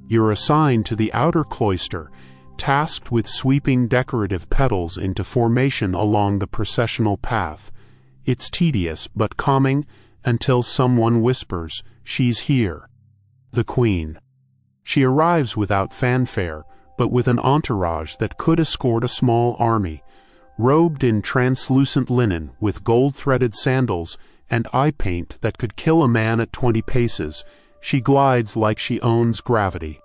You're assigned to the outer cloister, tasked with sweeping decorative petals into formation along the processional path. It's tedious but calming until someone whispers, "She's here." The Queen. She arrives without fanfare, but with an entourage that could escort a small army. Robed in translucent linen with gold-threaded sandals and eye paint that could kill a man at 20 paces, she glides like she owns gravity.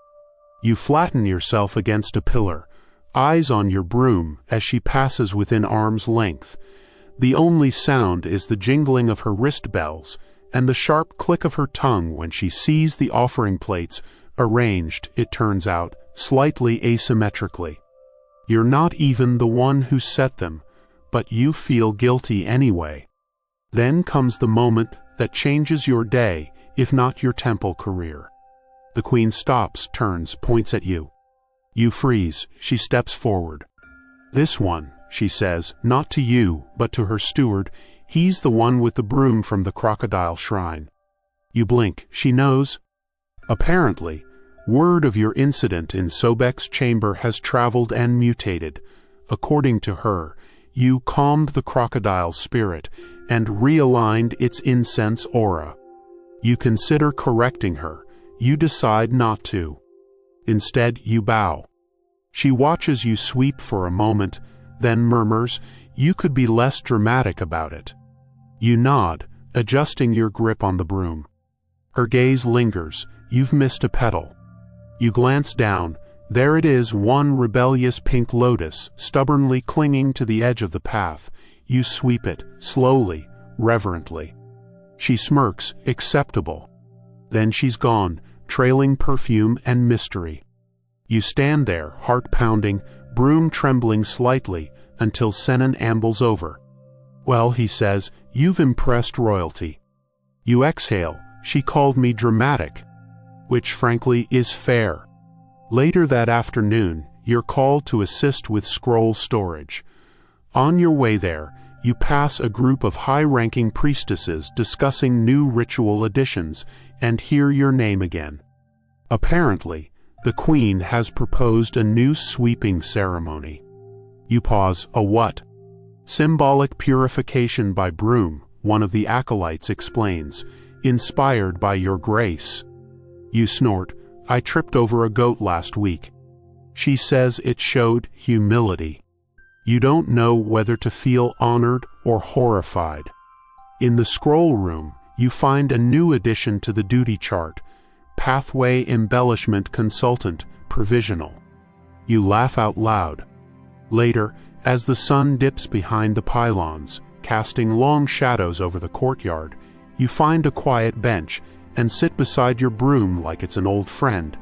You flatten yourself against a pillar, eyes on your broom as she passes within arm's length. The only sound is the jingling of her wrist bells and the sharp click of her tongue when she sees the offering plates, arranged, it turns out, slightly asymmetrically. You're not even the one who set them, but you feel guilty anyway. Then comes the moment that changes your day, if not your temple career. The Queen stops, turns, points at you. You freeze. She steps forward. "This one," she says, not to you, but to her steward. "He's the one with the broom from the crocodile shrine." You blink. She knows. Apparently, word of your incident in Sobek's chamber has traveled and mutated. According to her, you calmed the crocodile's spirit and realigned its incense aura. You consider correcting her. You decide not to. Instead, you bow. She watches you sweep for a moment, then murmurs, "You could be less dramatic about it." You nod, adjusting your grip on the broom. Her gaze lingers. You've missed a petal. You glance down. There it is, one rebellious pink lotus, stubbornly clinging to the edge of the path. You sweep it, slowly, reverently. She smirks, acceptable. Then she's gone, trailing perfume and mystery. You stand there, heart pounding, broom trembling slightly, until Senan ambles over. "Well," he says, "you've impressed royalty." You exhale. "She called me dramatic." Which, frankly, is fair. Later that afternoon, you're called to assist with scroll storage. On your way there, you pass a group of high-ranking priestesses discussing new ritual additions and hear your name again. Apparently, the Queen has proposed a new sweeping ceremony. You pause. "A what?" "Symbolic purification by broom," one of the acolytes explains, "inspired by your grace." You snort. "I tripped over a goat last week." She says it showed humility. You don't know whether to feel honored or horrified. In the scroll room, you find a new addition to the duty chart, Pathway Embellishment Consultant, Provisional. You laugh out loud. Later, as the sun dips behind the pylons, casting long shadows over the courtyard, you find a quiet bench and sit beside your broom like it's an old friend.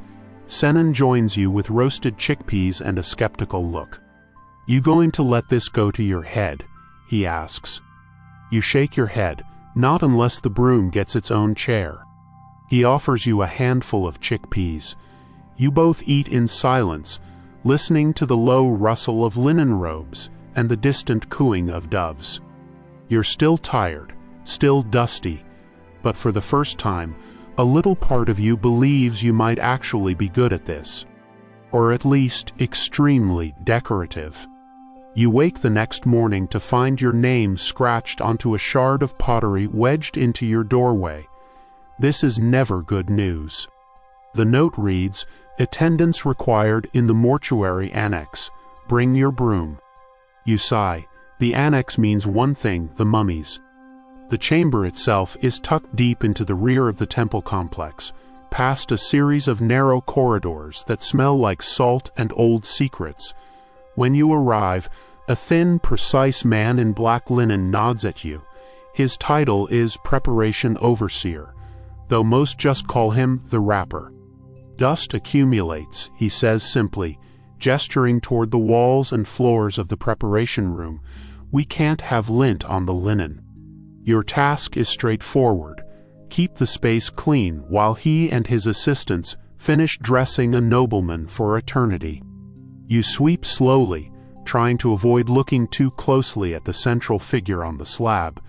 Senan joins you with roasted chickpeas and a skeptical look. "You going to let this go to your head?" he asks. You shake your head, "Not unless the broom gets its own chair." He offers you a handful of chickpeas. You both eat in silence, listening to the low rustle of linen robes and the distant cooing of doves. You're still tired, still dusty, but for the first time, a little part of you believes you might actually be good at this. Or at least extremely decorative. You wake the next morning to find your name scratched onto a shard of pottery wedged into your doorway. This is never good news. The note reads, "Attendance required in the mortuary annex. Bring your broom." You sigh. The annex means one thing: the mummies. The chamber itself is tucked deep into the rear of the temple complex, past a series of narrow corridors that smell like salt and old secrets. When you arrive, a thin, precise man in black linen nods at you. His title is Preparation Overseer, though most just call him the Rapper. "Dust accumulates," he says simply, gesturing toward the walls and floors of the preparation room. "We can't have lint on the linen." Your task is straightforward. Keep the space clean while he and his assistants finish dressing a nobleman for eternity. You sweep slowly, trying to avoid looking too closely at the central figure on the slab.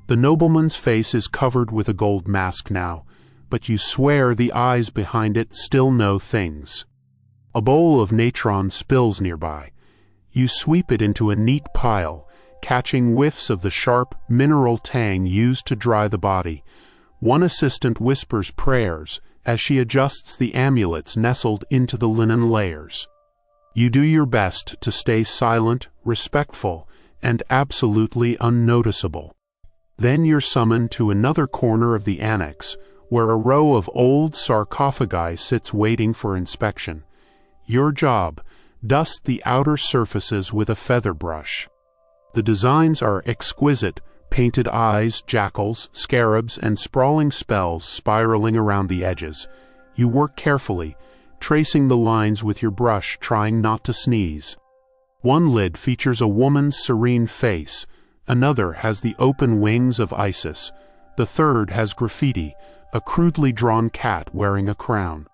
The nobleman's face is covered with a gold mask now, but you swear the eyes behind it still know things. A bowl of natron spills nearby. You sweep it into a neat pile, catching whiffs of the sharp, mineral tang used to dry the body. One assistant whispers prayers as she adjusts the amulets nestled into the linen layers. You do your best to stay silent, respectful, and absolutely unnoticeable. Then you're summoned to another corner of the annex, where a row of old sarcophagi sits waiting for inspection. Your job: dust the outer surfaces with a feather brush. The designs are exquisite: painted eyes, jackals, scarabs, and sprawling spells spiraling around the edges. You work carefully, tracing the lines with your brush, trying not to sneeze. One lid features a woman's serene face, another has the open wings of Isis, the third has graffiti, a crudely drawn cat wearing a crown.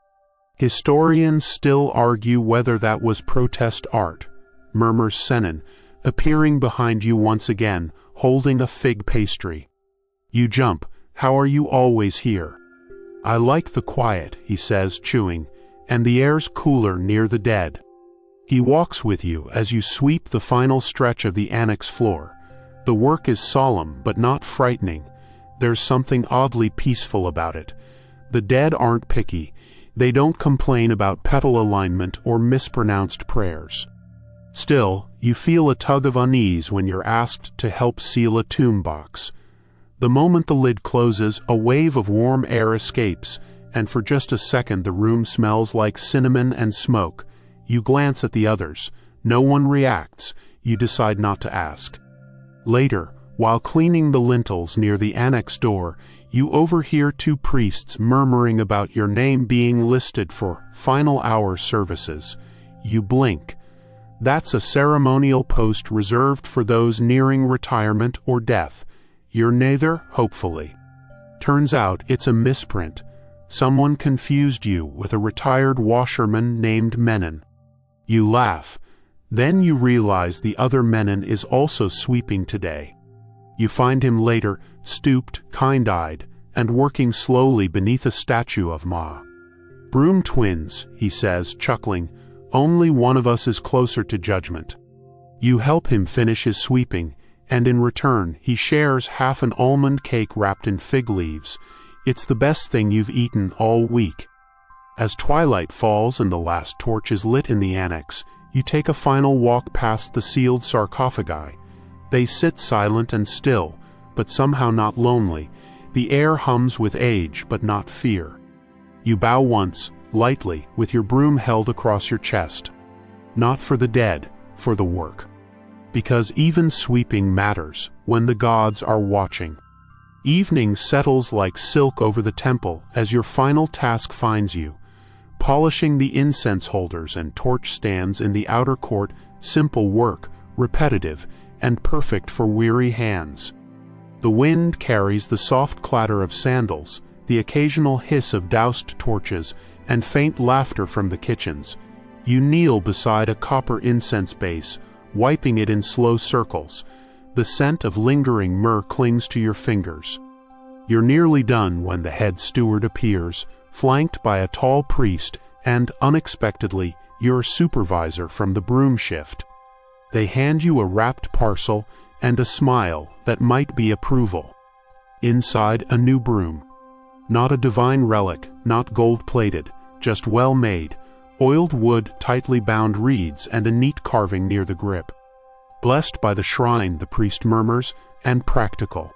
"Historians still argue whether that was protest art," murmurs Senan, appearing behind you once again, holding a fig pastry. You jump. "How are you always here?" "I like the quiet," he says, chewing, "and the air's cooler near the dead." He walks with you as you sweep the final stretch of the annex floor. The work is solemn but not frightening. There's something oddly peaceful about it. The dead aren't picky. They don't complain about petal alignment or mispronounced prayers. Still, you feel a tug of unease when you're asked to help seal a tomb box. The moment the lid closes, a wave of warm air escapes, and for just a second the room smells like cinnamon and smoke. You glance at the others. No one reacts. You decide not to ask. Later, while cleaning the lintels near the annex door, you overhear two priests murmuring about your name being listed for final hour services. You blink. That's a ceremonial post reserved for those nearing retirement or death. You're neither, hopefully. Turns out it's a misprint. Someone confused you with a retired washerman named Menon. You laugh. Then you realize the other Menon is also sweeping today. You find him later, stooped, kind-eyed, and working slowly beneath a statue of Ma. "Broom twins," he says, chuckling. "Only one of us is closer to judgment." You help him finish his sweeping, and in return he shares half an almond cake wrapped in fig leaves. It's the best thing you've eaten all week. As twilight falls and the last torch is lit in the annex, you take a final walk past the sealed sarcophagi. They sit silent and still, but somehow not lonely. The air hums with age, but not fear. You bow once, lightly, with your broom held across your chest. Not for the dead, for the work. Because even sweeping matters when the gods are watching. Evening settles like silk over the temple as your final task finds you. polishing the incense holders and torch stands in the outer court, simple work, repetitive, and perfect for weary hands. The wind carries the soft clatter of sandals, the occasional hiss of doused torches, and faint laughter from the kitchens. You kneel beside a copper incense base, wiping it in slow circles. The scent of lingering myrrh clings to your fingers. You're nearly done when the head steward appears, flanked by a tall priest and, unexpectedly, your supervisor from the broom shift. They hand you a wrapped parcel and a smile that might be approval. Inside, a new broom. Not a divine relic, not gold-plated, just well-made, oiled wood, tightly bound reeds, and a neat carving near the grip. Blessed by the shrine, the priest murmurs, and practical.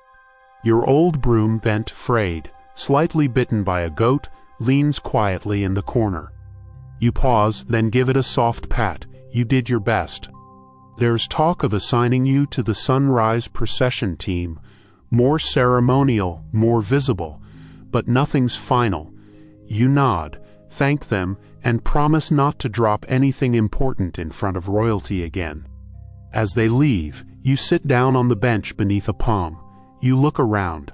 Your old broom, bent, frayed, slightly bitten by a goat, leans quietly in the corner. You pause, then give it a soft pat. You did your best. There's talk of assigning you to the sunrise procession team, more ceremonial, more visible, but nothing's final. You nod, thank them, and promise not to drop anything important in front of royalty again. As they leave, you sit down on the bench beneath a palm. You look around.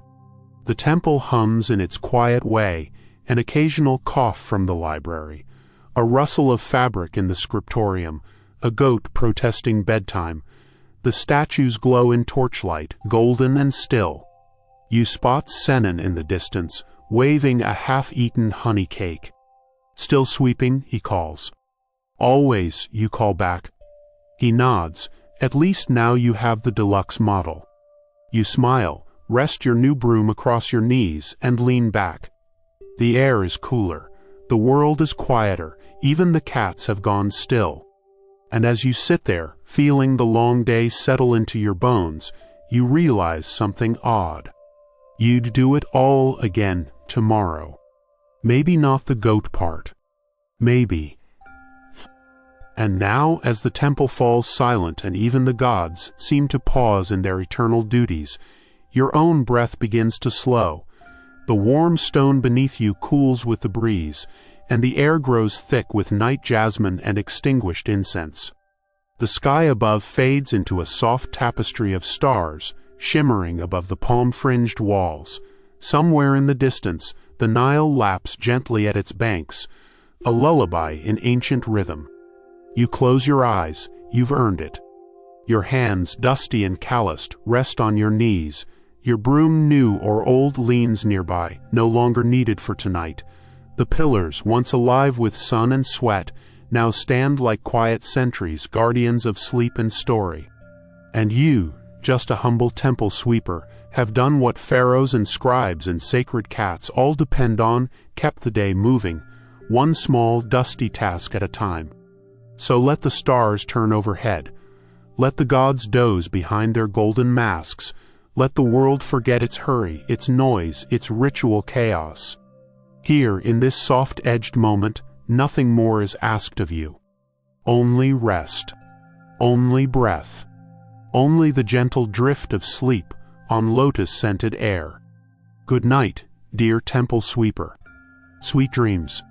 The temple hums in its quiet way, an occasional cough from the library, a rustle of fabric in the scriptorium, a goat protesting bedtime. The statues glow in torchlight, golden and still. You spot Senan in the distance, waving a half-eaten honey cake. Still sweeping, he calls. Always, you call back. He nods. At least now you have the deluxe model. You smile, rest your new broom across your knees, and lean back. The air is cooler. The world is quieter. Even the cats have gone still. And as you sit there, feeling the long day settle into your bones, you realize something odd. You'd do it all again tomorrow. Maybe not the goat part. Maybe. And now, as the temple falls silent and even the gods seem to pause in their eternal duties, your own breath begins to slow. The warm stone beneath you cools with the breeze, and the air grows thick with night jasmine and extinguished incense. The sky above fades into a soft tapestry of stars, shimmering above the palm-fringed walls. Somewhere in the distance, the Nile laps gently at its banks, a lullaby in ancient rhythm. You close your eyes, you've earned it. Your hands, dusty and calloused, rest on your knees. Your broom, new or old, leans nearby, no longer needed for tonight. The pillars, once alive with sun and sweat, now stand like quiet sentries, guardians of sleep and story. And you, just a humble temple sweeper, have done what pharaohs and scribes and sacred cats all depend on, kept the day moving, one small, dusty task at a time. So let the stars turn overhead. Let the gods doze behind their golden masks. Let the world forget its hurry, its noise, its ritual chaos. Here, in this soft-edged moment, nothing more is asked of you. Only rest. Only breath. Only the gentle drift of sleep on lotus-scented air. Good night, dear temple sweeper. Sweet dreams.